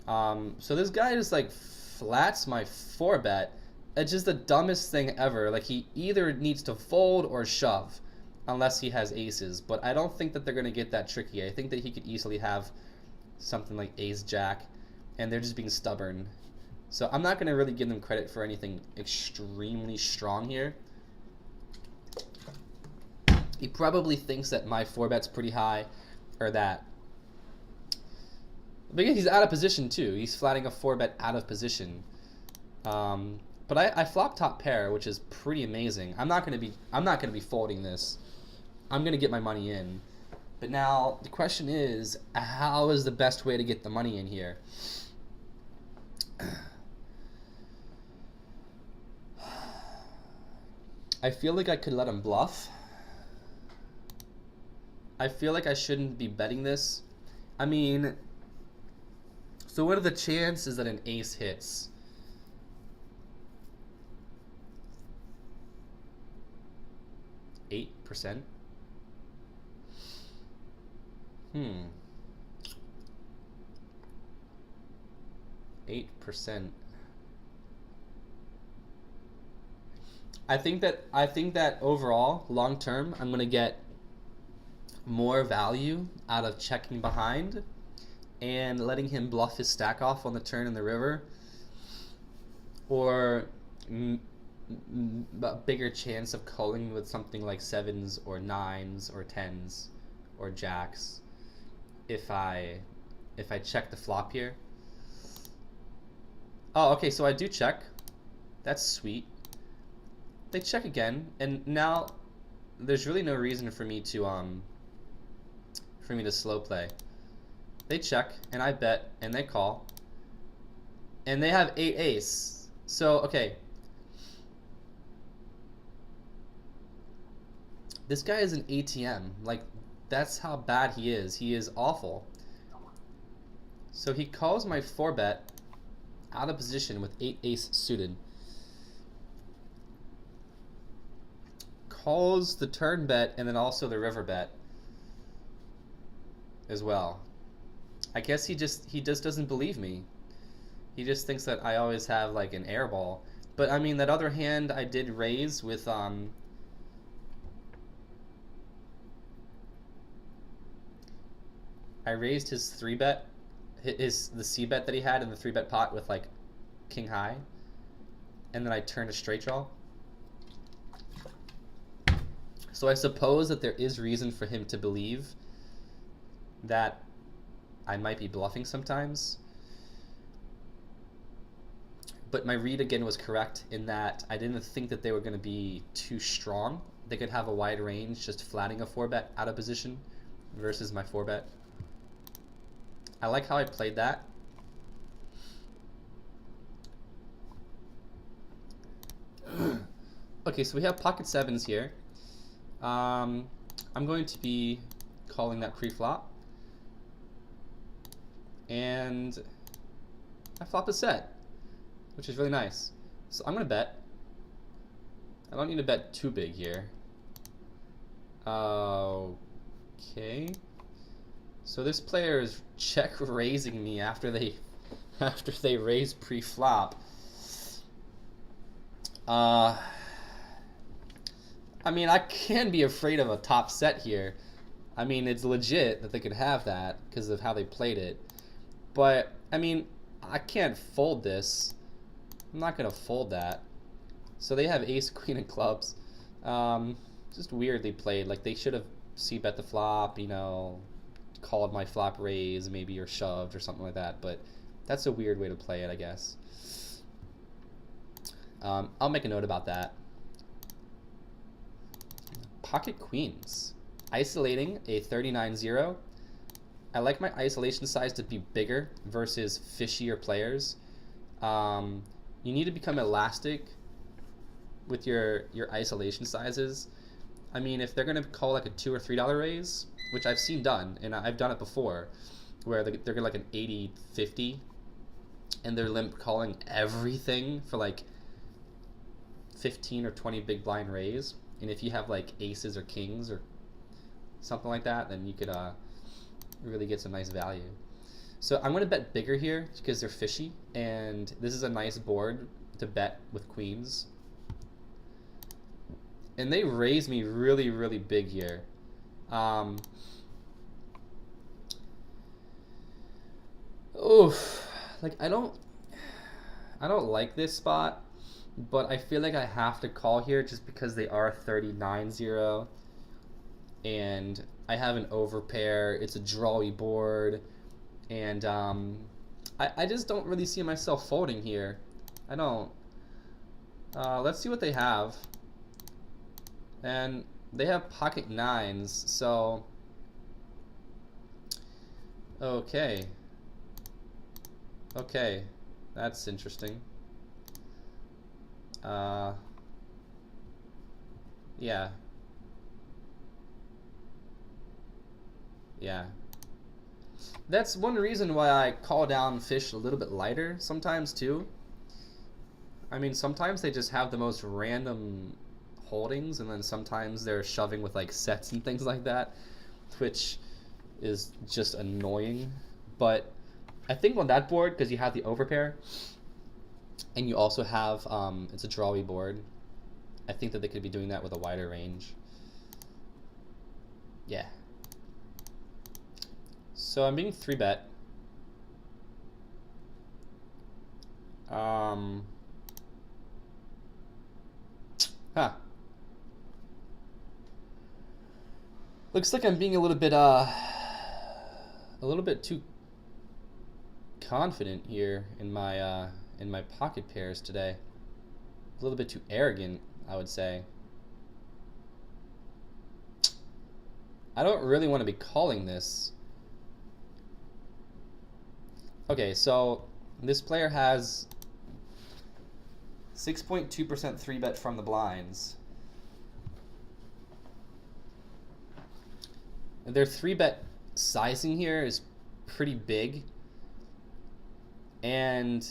So this guy just like flats my 4-bet. It's just the dumbest thing ever. Like, he either needs to fold or shove, unless he has aces. But I don't think that they're gonna get that tricky. I think that he could easily have something like ace jack, and they're just being stubborn. So I'm not gonna really give them credit for anything extremely strong here. He probably thinks that my 4-bet's pretty high, or that. Because he's out of position too. He's flatting a 4-bet out of position. But I flop top pair, which is pretty amazing. I'm not gonna be folding this. I'm gonna get my money in. But now the question is, how is the best way to get the money in here? I feel like I could let him bluff. I feel like I shouldn't be betting this. I mean, so what are the chances that an ace hits? %? 8%. I think that overall, long term, I'm gonna get more value out of checking behind and letting him bluff his stack off on the turn in the river, or a bigger chance of calling with something like 7s or 9s or 10s or jacks if I check the flop here. Oh, okay, so I do check. That's sweet. They check again, and now there's really no reason for me to slow play. They check, and I bet, and they call, and they have 8 ace. So okay, this guy is an ATM. Like, that's how bad he is. He is awful. So he calls my 4-bet out of position with 8 ace suited. Calls the turn bet and then also the river bet as well. I guess he just doesn't believe me. He just thinks that I always have like an air ball. But I mean, that other hand I did raise with I raised his 3-bet, the c-bet that he had in the 3-bet pot with like king high, and then I turned a straight draw. So I suppose that there is reason for him to believe that I might be bluffing sometimes. But my read again was correct in that I didn't think that they were going to be too strong. They could have a wide range just flatting a 4-bet out of position versus my 4-bet. I like how I played that. Okay, so we have pocket sevens here. I'm going to be calling that pre-flop. And I flop a set, which is really nice. So I'm going to bet. I don't need to bet too big here. Okay. So this player is check raising me after they raise pre-flop. I mean, I can be afraid of a top set here. I mean, it's legit that they could have that because of how they played it. But, I mean, I can't fold this. I'm not going to fold that. So they have ace, queen, and clubs. Just weirdly played. Like, they should have c-bet the flop, you know, called my flop raise maybe, or shoved or something like that. But that's a weird way to play it, I guess. I'll make a note about that. Pocket queens. Isolating a 39-0. I like my isolation size to be bigger versus fishier players. You need to become elastic with your isolation sizes. I mean, if they're going to call like a $2 or $3 raise, which I've seen done, and I've done it before, where they're like an 80-50, and they're limp calling everything for like 15 or 20 big blind raise. And if you have like aces or kings or something like that, then you could really get some nice value. So I'm going to bet bigger here because they're fishy, and this is a nice board to bet with queens. And they raise me really, really big here. Oof. Like, I don't like this spot, but I feel like I have to call here just because they are 39-0. And I have an overpair. It's a drawy board. And I just don't really see myself folding here. I don't. Let's see what they have. And they have pocket nines, so okay. Okay, that's interesting. Yeah. Yeah. That's one reason why I call down fish a little bit lighter sometimes too. I mean, sometimes they just have the most random holdings, and then sometimes they're shoving with like sets and things like that, which is just annoying. But I think on that board, because you have the overpair and you also have it's a drawy board, I think that they could be doing that with a wider range. Yeah. So I'm being 3-bet. Looks like I'm being a little bit too confident here in my pocket pairs today. A little bit too arrogant, I would say. I don't really want to be calling this. Okay, so this player has 6.2% 3-bet from the blinds. Their 3-bet sizing here is pretty big, and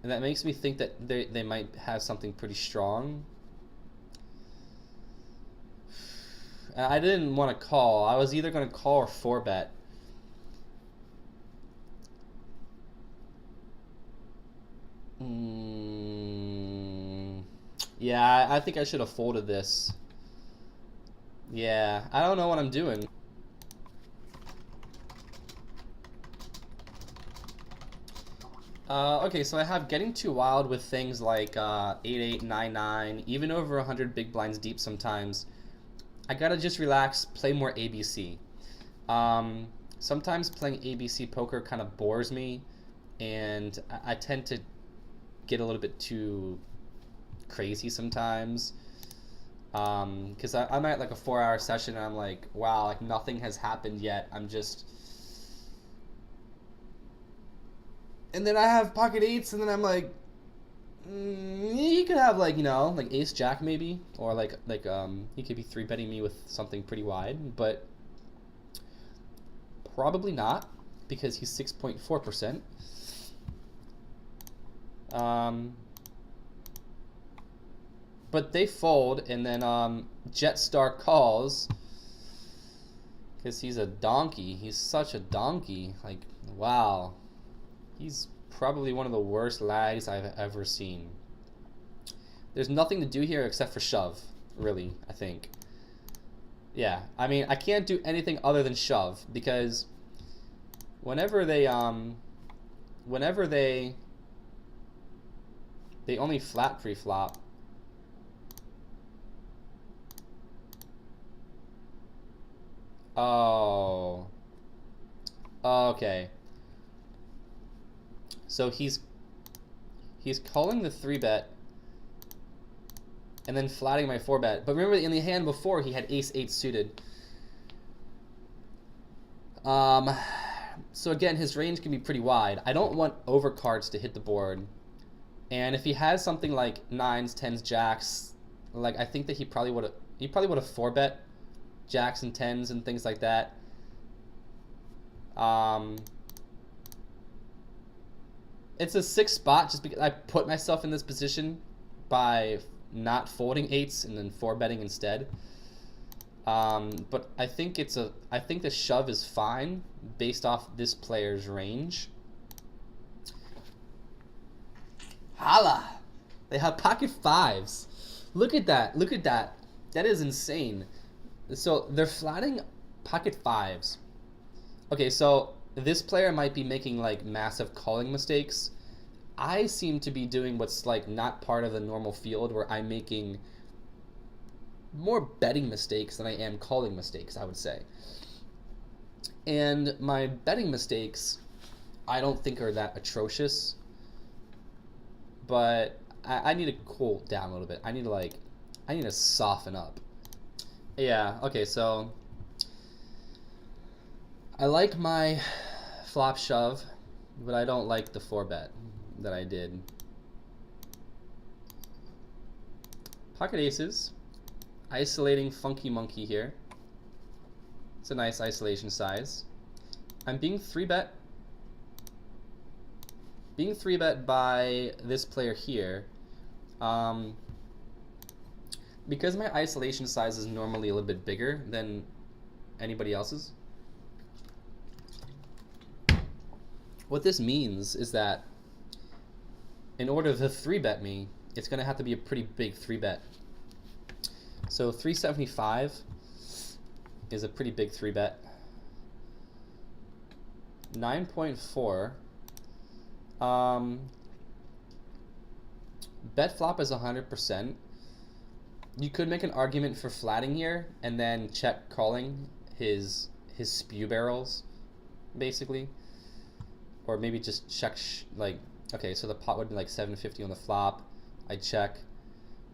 that makes me think that they might have something pretty strong. I didn't want to call. I was either going to call or 4-bet. Yeah, I think I should have folded this. Yeah, I don't know what I'm doing. Okay, so I have getting too wild with things like 8-8, 9-9, even over 100 big blinds deep sometimes. I gotta just relax, play more ABC. Sometimes playing ABC poker kind of bores me, and I tend to get a little bit too crazy sometimes. Because I'm at like a 4-hour session and I'm like, wow, like nothing has happened yet. I'm just... And then I have pocket eights, and then I'm like, He could have like, you know, like ace jack maybe, or he could be three betting me with something pretty wide, but probably not because he's 6.4%. But they fold, and then Jetstar calls because he's a donkey. He's such a donkey. Like, wow. He's probably one of the worst lags I've ever seen. There's nothing to do here except for shove, really, I think. Yeah, I mean, I can't do anything other than shove because whenever they only flat pre-flop. Oh. Okay. So he's calling the 3-bet and then flatting my 4-bet. But remember, in the hand before, he had ace-8 suited. So again, his range can be pretty wide. I don't want overcards to hit the board. And if he has something like 9s, 10s, jacks, like I think that he probably would have 4-bet jacks and 10s and things like that. It's a 6 spot just because I put myself in this position by not folding 8s and then 4-betting instead. But I think the shove is fine based off this player's range. Holla! They have pocket 5s. Look at that. Look at that. That is insane. So they're flatting pocket 5s. Okay, so this player might be making like massive calling mistakes. I seem to be doing what's like not part of the normal field, where I'm making more betting mistakes than I am calling mistakes, I would say. And my betting mistakes, I don't think are that atrocious. But I need to cool down a little bit. I need to soften up. Yeah, okay, so I like my flop shove, but I don't like the 4-bet that I did. Pocket aces. Isolating Funky Monkey here. It's a nice isolation size. I'm being 3-bet. Being 3-bet by this player here. Because my isolation size is normally a little bit bigger than anybody else's. What this means is that in order to 3-bet me, it's going to have to be a pretty big 3-bet. So 375 is a pretty big 3-bet. 9.4. Bet flop is 100%. You could make an argument for flatting here and then check calling his spew barrels, basically. Or maybe just check, okay, so the pot would be like 750 on the flop. I check,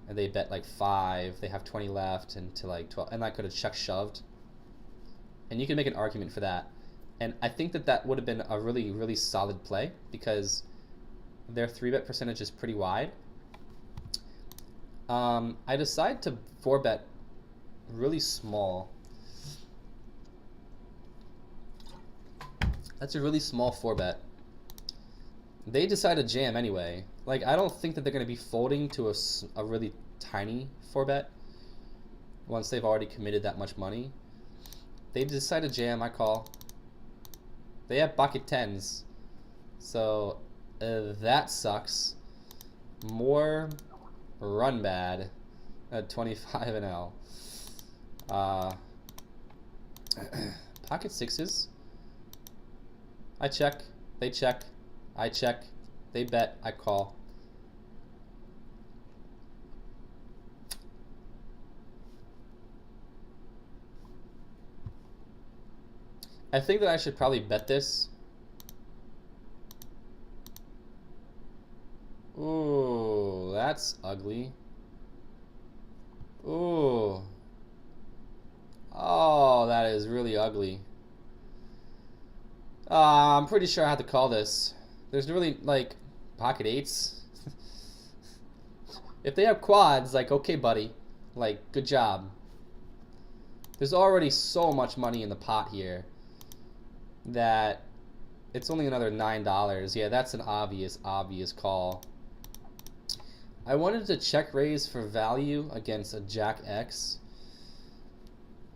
and they bet like 5. They have 20 left, and to like 12, and I could have check shoved. And you can make an argument for that. And I think that would have been a really, really solid play because their 3-bet percentage is pretty wide. I decide to 4-bet really small. That's a really small 4-bet. They decide to jam anyway. Like, I don't think that they're going to be folding to a really tiny 4-bet once they've already committed that much money. They decide to jam, I call. They have pocket 10s. So, that sucks. More run bad at 25 and L. Pocket 6s. I check. They check. I check. They bet. I call. I think that I should probably bet this. Ooh, that's ugly. Ooh. Oh, that is really ugly. I'm pretty sure I have to call this. There's really, like, pocket 8s. If they have quads, like, okay, buddy. Like, good job. There's already so much money in the pot here that it's only another $9. Yeah, that's an obvious call. I wanted to check raise for value against a Jack X.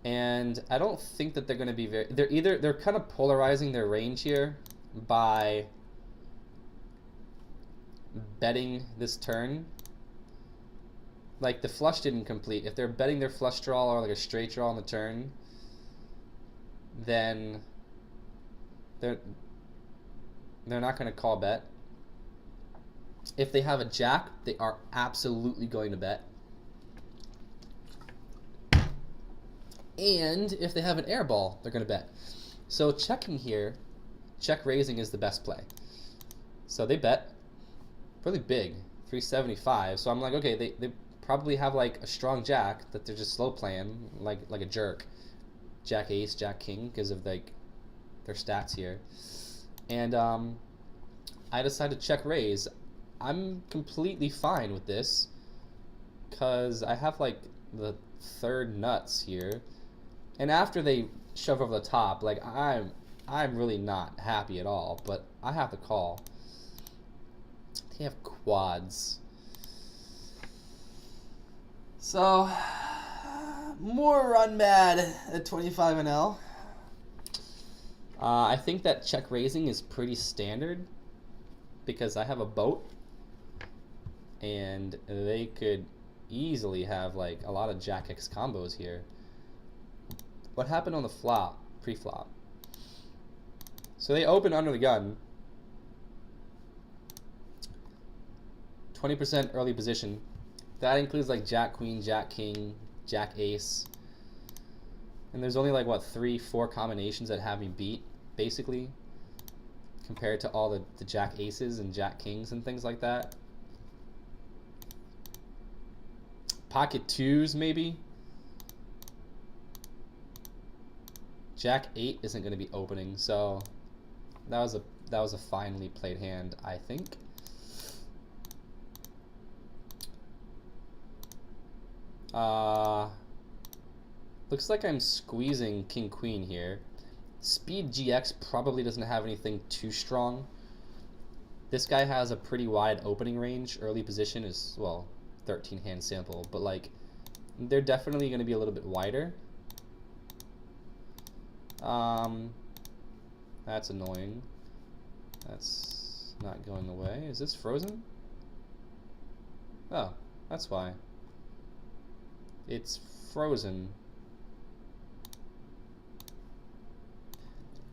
And I don't think that they're going to be very... They're kind of polarizing their range here by betting this turn. Like, the flush didn't complete. If they're betting their flush draw or like a straight draw on the turn, then they're not going to call bet. If they have a jack, they are absolutely going to bet. And if they have an air ball, they're going to bet. So checking here, check raising is the best play. So they bet really big, 375. So I'm like, okay, they probably have like a strong jack that they're just slow playing, like a jerk. Jack ace, jack king, because of like their stats here. And I decided to check raise. I'm completely fine with this because I have like the third nuts here. And after they shove over the top, like I'm really not happy at all, but I have to call. They have quads. So more run mad at 25 NL. I think that check raising is pretty standard because I have a boat and they could easily have like a lot of Jack X combos here. What happened on the flop, pre-flop? So they open under the gun. 20% early position. That includes like Jack Queen, Jack King, Jack Ace. And there's only like, what, 3-4 combinations that have me beat, basically, compared to all the Jack Aces and Jack Kings and things like that. Pocket twos, maybe. Jack 8 isn't going to be opening, so that was a finely played hand, I think. Looks like I'm squeezing King Queen here. Speed GX probably doesn't have anything too strong. This guy has a pretty wide opening range. Early position is, well, 13 hand sample, but like they're definitely going to be a little bit wider. That's annoying. That's not going away. Is this frozen? Oh, that's why. It's frozen.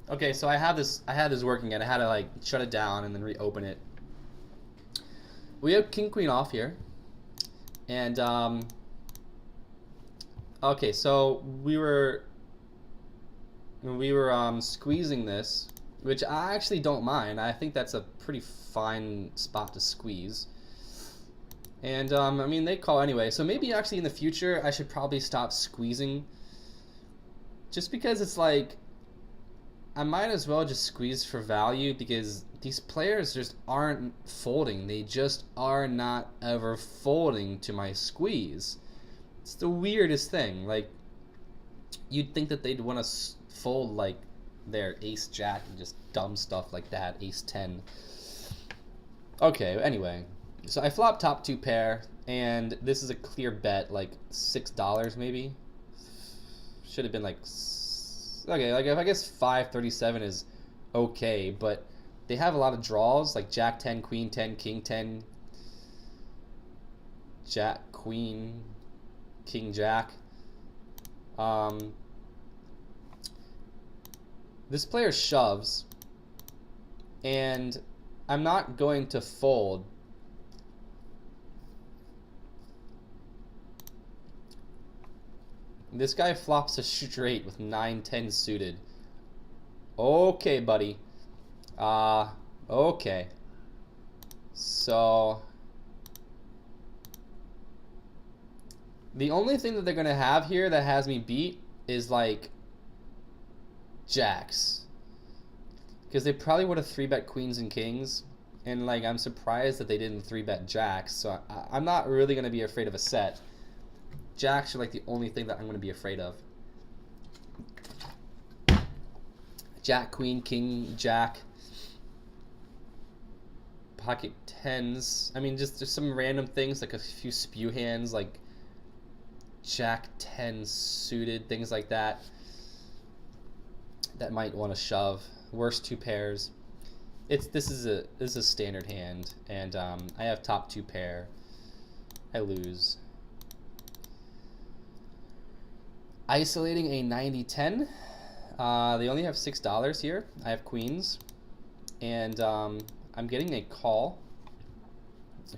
Okay, so I had this working and I had to like shut it down and then reopen it. We have King Queen off here. And okay, so we were squeezing this, which I actually don't mind. I think that's a pretty fine spot to squeeze. And I mean, they call anyway, so maybe actually in the future I should probably stop squeezing, just because it's like I might as well just squeeze for value, because these players just aren't folding. They just are not ever folding to my squeeze. It's the weirdest thing. Like, you'd think that they'd want to fold like their ace jack and just dumb stuff like that, ace 10. Okay, anyway, so I flop top 2 pair, and this is a clear bet, like $6 maybe. Should have been like, okay, like I guess 537 is okay, but they have a lot of draws, like Jack 10, Queen 10, King 10, Jack Queen, King Jack. This player shoves, and I'm not going to fold. This guy flops a straight with 9-10 suited. Okay, buddy. Okay. So the only thing that they're gonna have here that has me beat is like jacks, because they probably would have 3-bet queens and kings, And like, I'm surprised that they didn't 3-bet jacks. So I'm not really going to be afraid of a set. Jacks are like the only thing that I'm going to be afraid of. Jack, queen, king, jack. Pocket tens. I mean, just some random things, like a few spew hands, like jack 10 suited, things like that. That might want to shove. Worst 2 pairs. This is a standard hand, and I have top 2 pair. I lose. Isolating a 90-10. They only have $6 here. I have queens, and I'm getting a call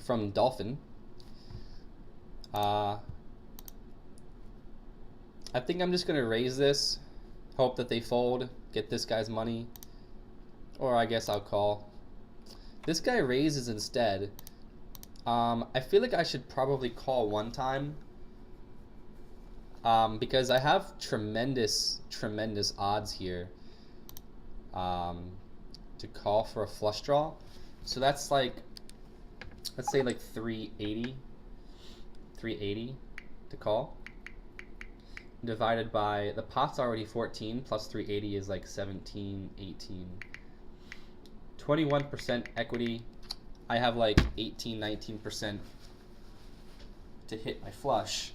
from Dolphin. I think I'm just gonna raise this, hope that they fold, get this guy's money, or I guess I'll call. This guy raises instead. I feel like I should probably call one time, because I have tremendous odds here to call for a flush draw. So that's like, let's say like 380 to call, divided by, the pot's already 14, plus 380 is like 17, 18. 21% equity. I have like 18, 19% to hit my flush.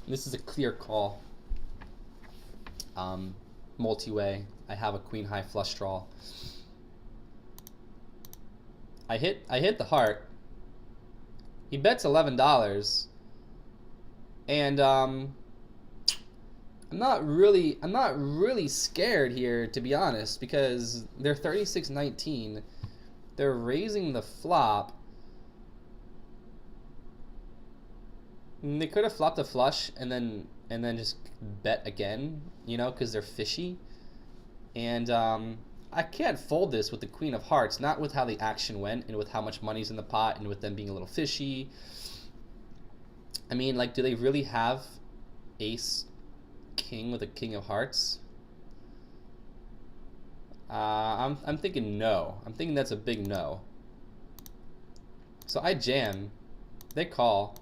This is a clear call. Multi-way. I have a queen high flush draw. I hit the heart. He bets $11, and I'm not really scared here, to be honest, because they're 36-19. They're raising the flop. And they could have flopped a flush and then just bet again, you know, because they're fishy. And I can't fold this with the queen of hearts, not with how the action went and with how much money's in the pot and with them being a little fishy. I mean, like, do they really have ace king with a king of hearts? I'm thinking no. I'm thinking that's a big no. So I jam. They call.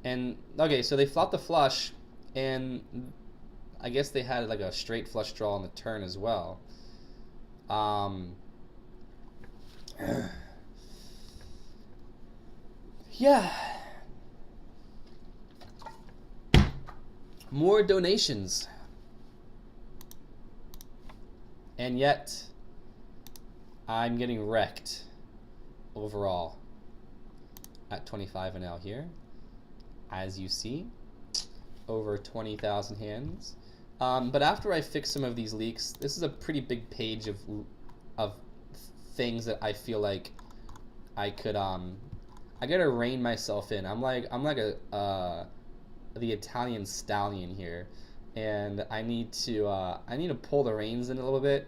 And okay, so they flop the flush, and I guess they had like a straight flush draw on the turn as well. Yeah. More donations. And yet, I'm getting wrecked overall at 25 and out here. As you see, over 20,000 hands. But after I fix some of these leaks, this is a pretty big page of things that I feel like I could I gotta rein myself in. I'm like the Italian stallion here, and I need to pull the reins in a little bit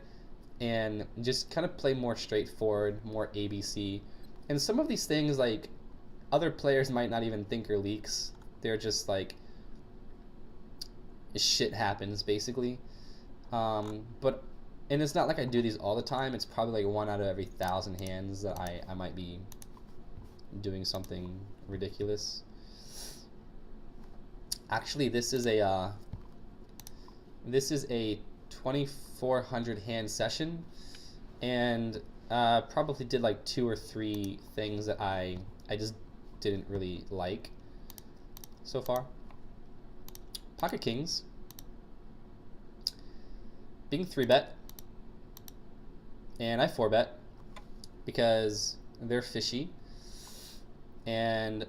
and just kind of play more straightforward, more ABC. And some of these things, like, other players might not even think are leaks. They're just like, shit happens, basically. And it's not like I do these all the time. It's probably like 1 out of every 1,000 hands that I might be doing something ridiculous. Actually, this is a 2,400 hand session, and probably did like 2 or 3 things that I just didn't really like so far. Pocket kings, being 3-bet, and I 4-bet because they're fishy. And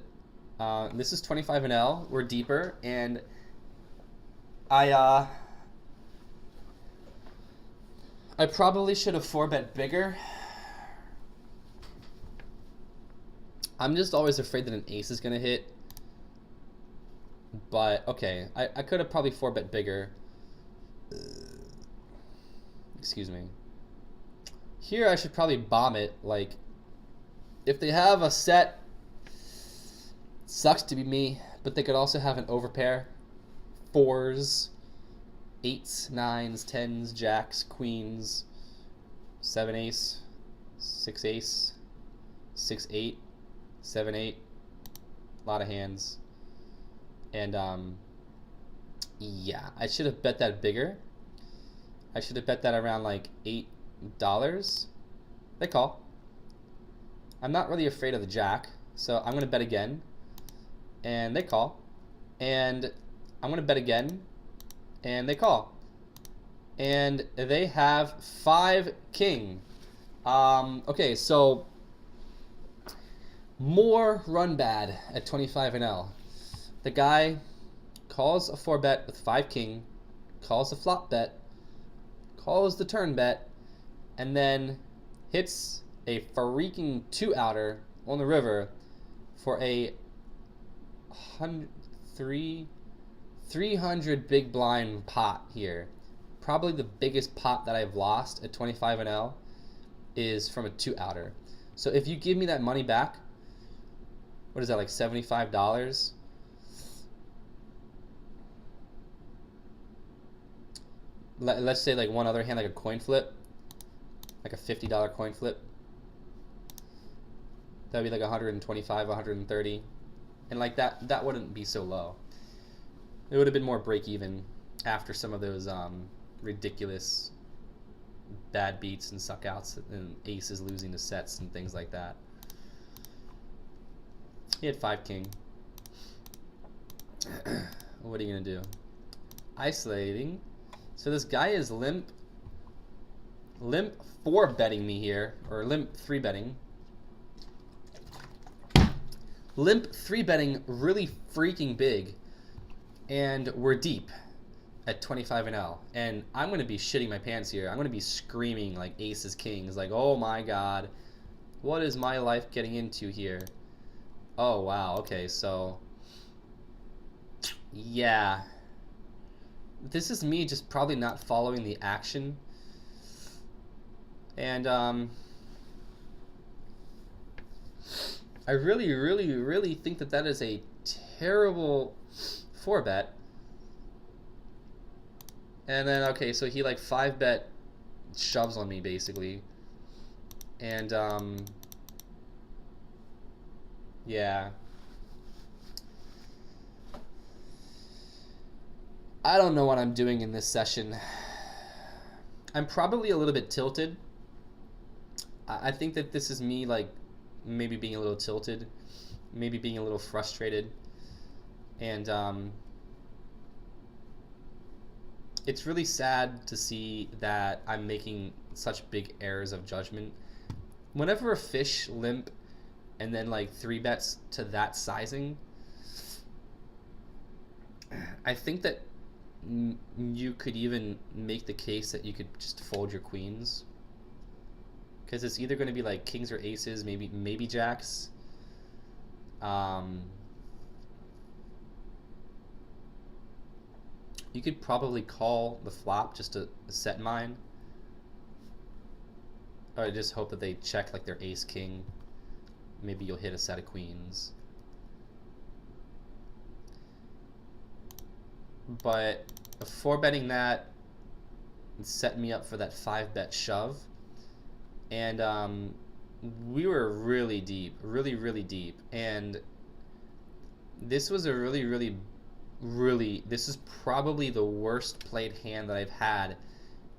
this is 25 and L. We're deeper, and I probably should have 4-bet bigger. I'm just always afraid that an ace is gonna hit. But okay, I could have probably 4-bet bigger. Excuse me. Here I should probably bomb it. Like, if they have a set, sucks to be me, but they could also have an overpair. 4s, 8s, 9s, 10s, jacks, queens, 7 ace, 6 ace, 6 8, 7 8, a lot of hands. And yeah, I should have bet that bigger. I should have bet that around like $8. They call. I'm not really afraid of the jack, so I'm gonna bet again, and they call. And I'm gonna bet again, and they call. And they have 5 king. Okay, so more run bad at 25 and L. The guy calls a 4-bet with 5 king, calls a flop bet, calls the turn bet, and then hits a freaking 2-outer on the river for a 300 big blind pot here. Probably the biggest pot that I've lost at 25 and L is from a 2-outer. So if you give me that money back, what is that, like $75? Let's say like one other hand, like a coin flip, like a $50 coin flip. That'd be like 125, 130, and like that wouldn't be so low. It would have been more break even after some of those ridiculous bad beats and suck outs and aces losing to sets and things like that. He had 5 king. What are you gonna do? Isolating. So this guy is limp 4 betting me here, or limp 3 betting. Limp 3 betting really freaking big, and we're deep at 25 and L, and I'm gonna be shitting my pants here. I'm gonna be screaming like aces kings, like, oh my god, what is my life getting into here? Oh wow, okay, so yeah, this is me just probably not following the action, and I really think that is a terrible 4-bet. And then, okay, so he like 5-bet shoves on me basically, and yeah, I don't know what I'm doing in this session. I'm probably a little bit tilted. I think that this is me like maybe being a little tilted, maybe being a little frustrated, and it's really sad to see that I'm making such big errors of judgment. Whenever a fish limp and then like 3 bets to that sizing, I think that you could even make the case that you could just fold your queens, because it's either going to be like kings or aces, maybe jacks. You could probably call the flop just to set mine, or I just hope that they check like their ace king. Maybe you'll hit a set of queens. But 4-betting that set me up for that 5-bet shove, and we were really deep, really deep, and this was a really, this is probably the worst played hand that I've had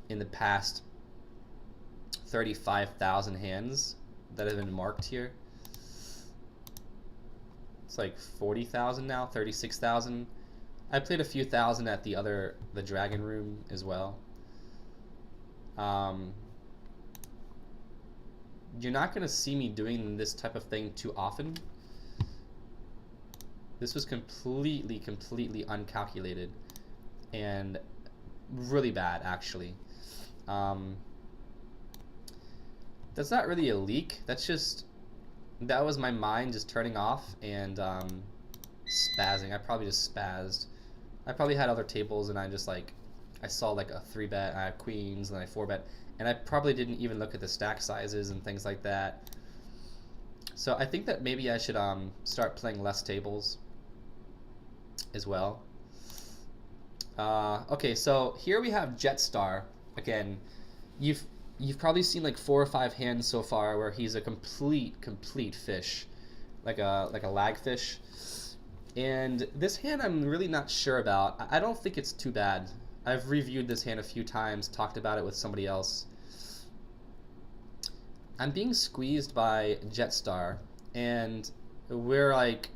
in the past 35,000 hands that have been marked here. It's like 40,000 now, 36,000. I played a few thousand at the Dragon Room as well. You're not gonna see me doing this type of thing too often. This was completely uncalculated and really bad, actually. That's not really a leak. That was my mind just turning off and spazzing. I probably just spazzed. I probably had other tables and I saw like a 3-bet, I have queens, and I 4-bet, and I probably didn't even look at the stack sizes and things like that. So I think that maybe I should start playing less tables as well. Okay, so here we have Jetstar again. you've probably seen like 4 or 5 hands so far where he's a complete fish, like a lag fish. And this hand I'm really not sure about. I don't think it's too bad. I've reviewed this hand a few times, talked about it with somebody else. I'm being squeezed by Jetstar, and we're like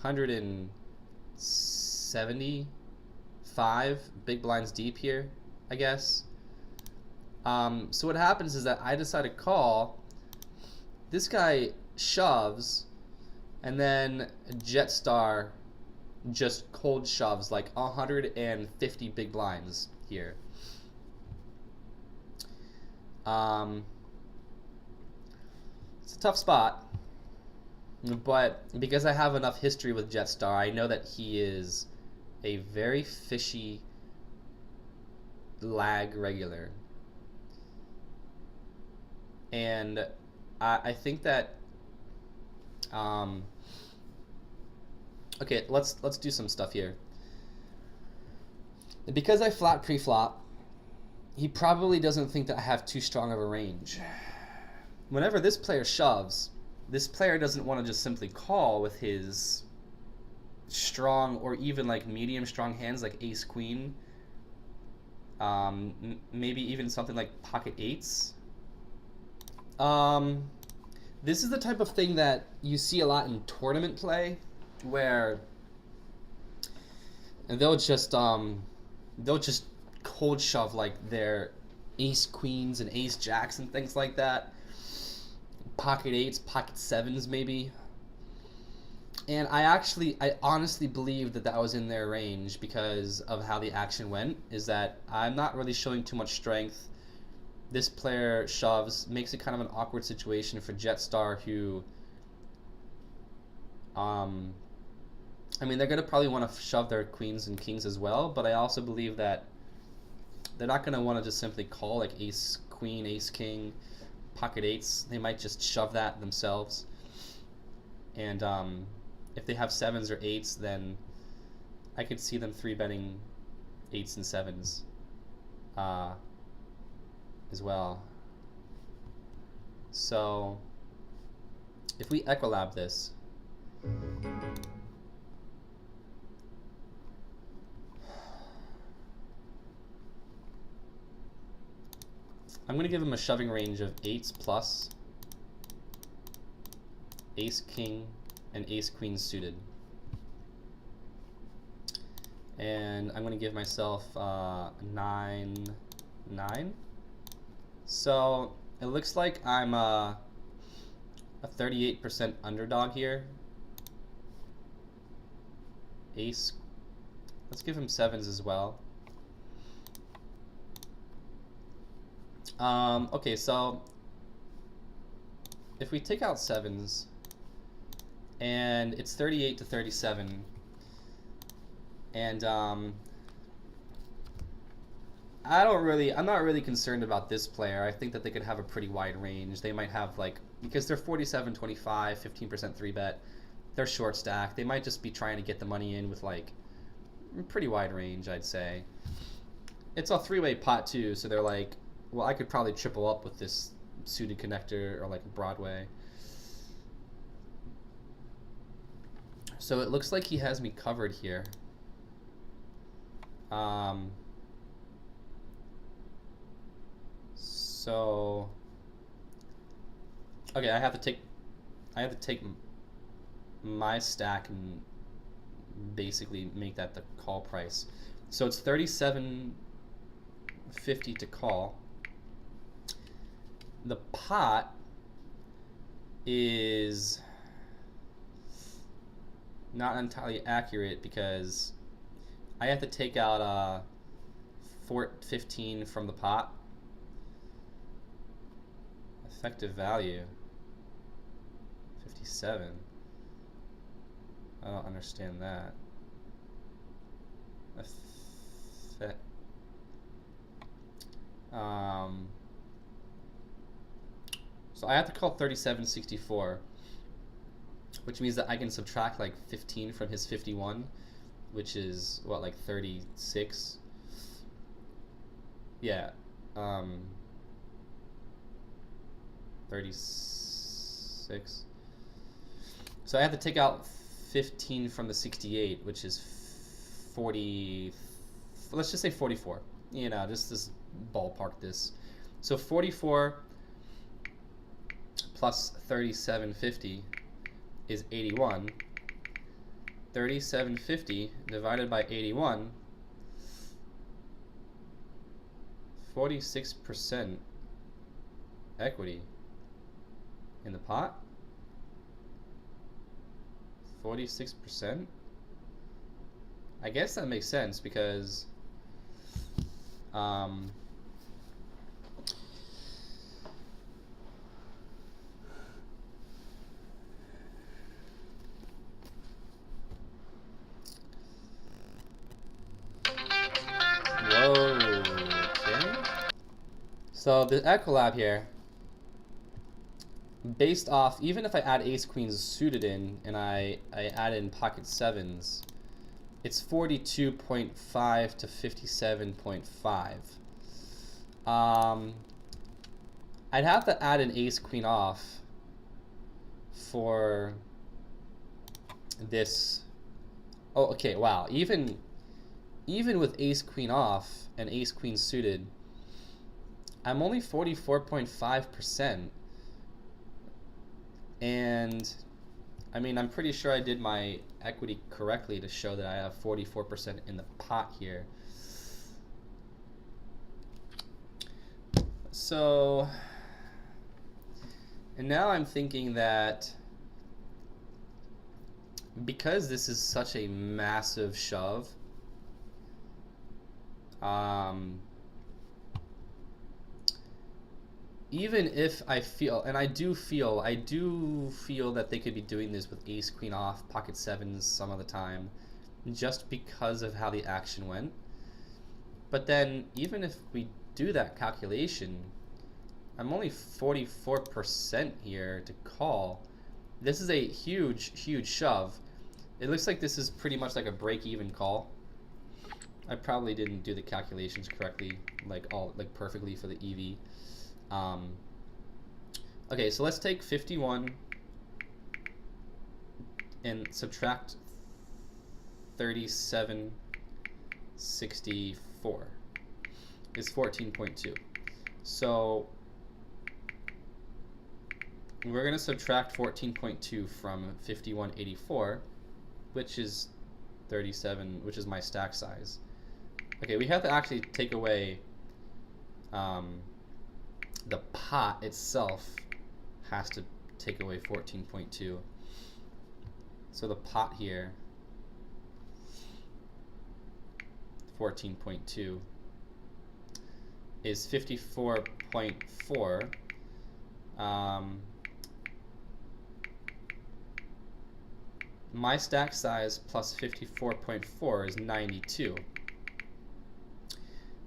175 big blinds deep here, I guess. So what happens is that I decide to call. This guy shoves, and then Jetstar just cold shoves like 150 big blinds here. It's a tough spot, but because I have enough history with Jetstar, I know that he is a very fishy lag regular. And I think that okay, let's do some stuff here. Because I flat pre-flop, he probably doesn't think that I have too strong of a range. Whenever this player shoves, this player doesn't want to just simply call with his strong or even like medium strong hands like ace queen, maybe even something like pocket eights. This is the type of thing that you see a lot in tournament play, where they'll just cold shove like their ace queens and ace jacks and things like that, pocket eights, pocket sevens maybe. And I honestly believe that was in their range because of how the action went. Is that I'm not really showing too much strength. This player shoves, makes it kind of an awkward situation for Jetstar, who, I mean, they're going to probably want to shove their queens and kings as well, but I also believe that they're not going to want to just simply call like ace queen, ace king, pocket eights. They might just shove that themselves. And if they have sevens or eights, then I could see them 3-betting eights and sevens as well. So if we Equilab this, I'm going to give him a shoving range of 8s plus, ace king, and ace queen suited. And I'm going to give myself 9, 9. So it looks like I'm a 38% underdog here. Ace, let's give him sevens as well. Okay, so if we take out sevens, and it's 38 to 37, and I'm not really concerned about this player. I think that they could have a pretty wide range. They might have like, because they're 47, 25, 15% 3-bet, they're short stack. They might just be trying to get the money in with like a pretty wide range, I'd say. It's a 3-way pot too, so they're like, well, I could probably triple up with this suited connector or like a Broadway. So it looks like he has me covered here. So okay, I have to take my stack and basically make that the call price. So it's 37.50 to call. The pot is not entirely accurate because I have to take out Fort 15 from the pot. Effective value 57. I don't understand that. So I have to call 37.64, which means that I can subtract like 15 from his 51, which is what, like 36? Yeah. 36. So I have to take out 15 from the 68, which is 40. Let's just say 44. You know, just ballpark this. So 44 plus 3750 is 81. 3750 divided by 81, 46% equity in the pot. 46%. I guess that makes sense because whoa, okay. So the Equilab here, based off, even if I add ace queens suited in and I add in pocket sevens, it's 42.5 to 57.5. I'd have to add an ace queen off for this. Oh, okay, wow. Even with ace queen off and ace queen suited, I'm only 44.5%. And I mean, I'm pretty sure I did my equity correctly to show that I have 44% in the pot here. So, and now I'm thinking that because this is such a massive shove, even if I feel, and I do feel that they could be doing this with ace queen off, pocket sevens some of the time, just because of how the action went. But then even if we do that calculation, I'm only 44% here to call. This is a huge shove. It looks like this is pretty much like a break-even call. I probably didn't do the calculations correctly, like perfectly for the EV. Okay, so let's take 51 and subtract 3764 is 14.2. So we're going to subtract 14.2 from 5184, which is 37, which is my stack size. Okay, we have to actually take away the pot itself has to take away 14.2. So the pot here, 14.2, is 54.4. My stack size plus 54.4 is 92.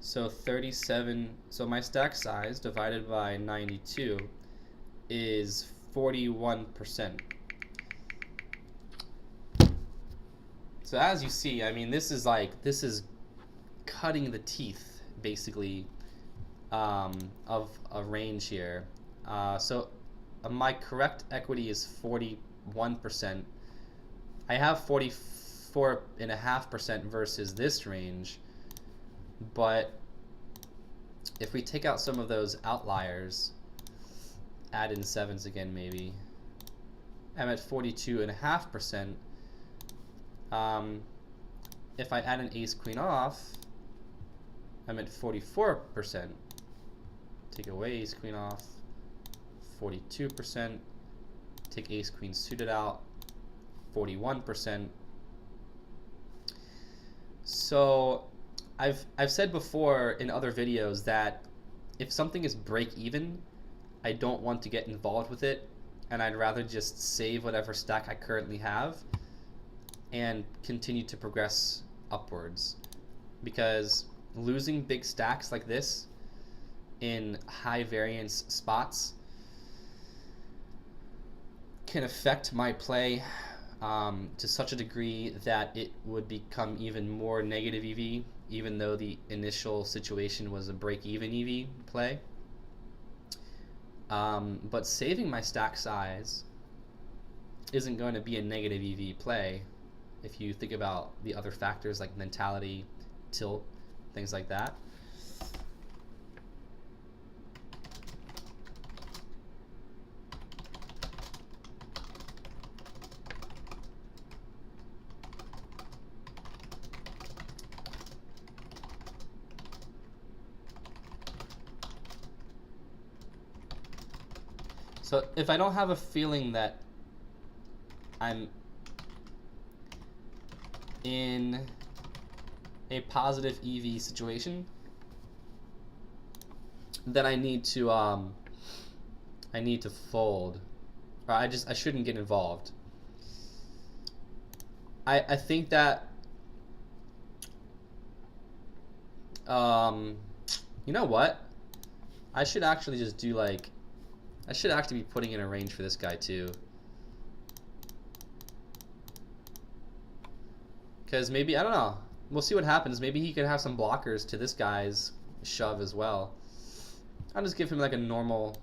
So 37, so my stack size divided by 92 is 41%. So as you see, I mean, this is cutting the teeth, basically, of a range here. So my correct equity is 41%. I have 44.5% versus this range. But if we take out some of those outliers, add in sevens again maybe, I'm at 42.5%. If I add an ace queen off, I'm at 44%. Take away ace queen off, 42%. Take ace queen suited out, 41%. So I've said before in other videos that if something is break even, I don't want to get involved with it, and I'd rather just save whatever stack I currently have and continue to progress upwards, because losing big stacks like this in high variance spots can affect my play to such a degree that it would become even more negative EV, even though the initial situation was a break-even EV play. But saving my stack size isn't going to be a negative EV play if you think about the other factors like mentality, tilt, things like that. So if I don't have a feeling that I'm in a positive EV situation, then I need to fold, or I shouldn't get involved. I think that you know what? I should actually just do like, I should actually be putting in a range for this guy too. Because maybe, I don't know. We'll see what happens. Maybe he could have some blockers to this guy's shove as well. I'll just give him like a normal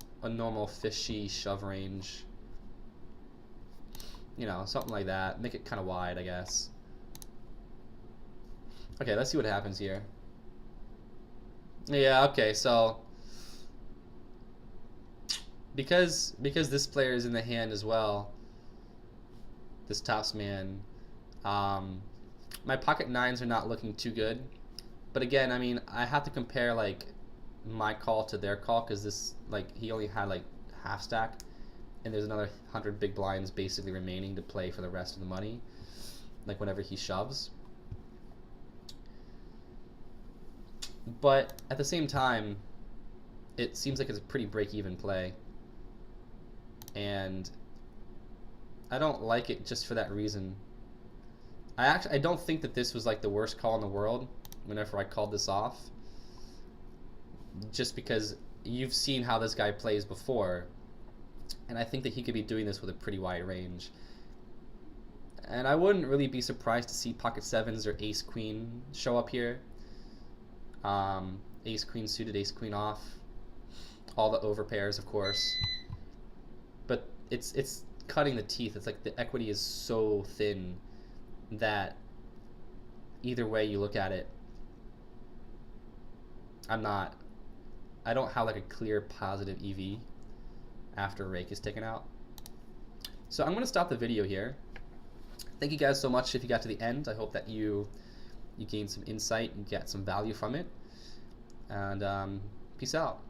fishy shove range. You know, something like that. Make it kind of wide, I guess. Okay, let's see what happens here. Yeah, okay, so because this player is in the hand as well, this tops man, my pocket nines are not looking too good. But again, I mean, I have to compare like my call to their call, because this, like, he only had like half stack, and there's another 100 big blinds basically remaining to play for the rest of the money, like whenever he shoves. But at the same time, it seems like it's a pretty break-even play, and I don't like it just for that reason. I don't think that this was like the worst call in the world whenever I called this off, just because you've seen how this guy plays before, and I think that he could be doing this with a pretty wide range. And I wouldn't really be surprised to see pocket sevens or ace queen show up here. Ace queen suited, ace queen off, all the overpairs, of course. But it's cutting the teeth. It's like the equity is so thin that either way you look at it, I don't have like a clear positive EV after rake is taken out. So I'm going to stop the video here. Thank you guys so much if you got to the end. I hope that you gained some insight and get some value from it. And peace out.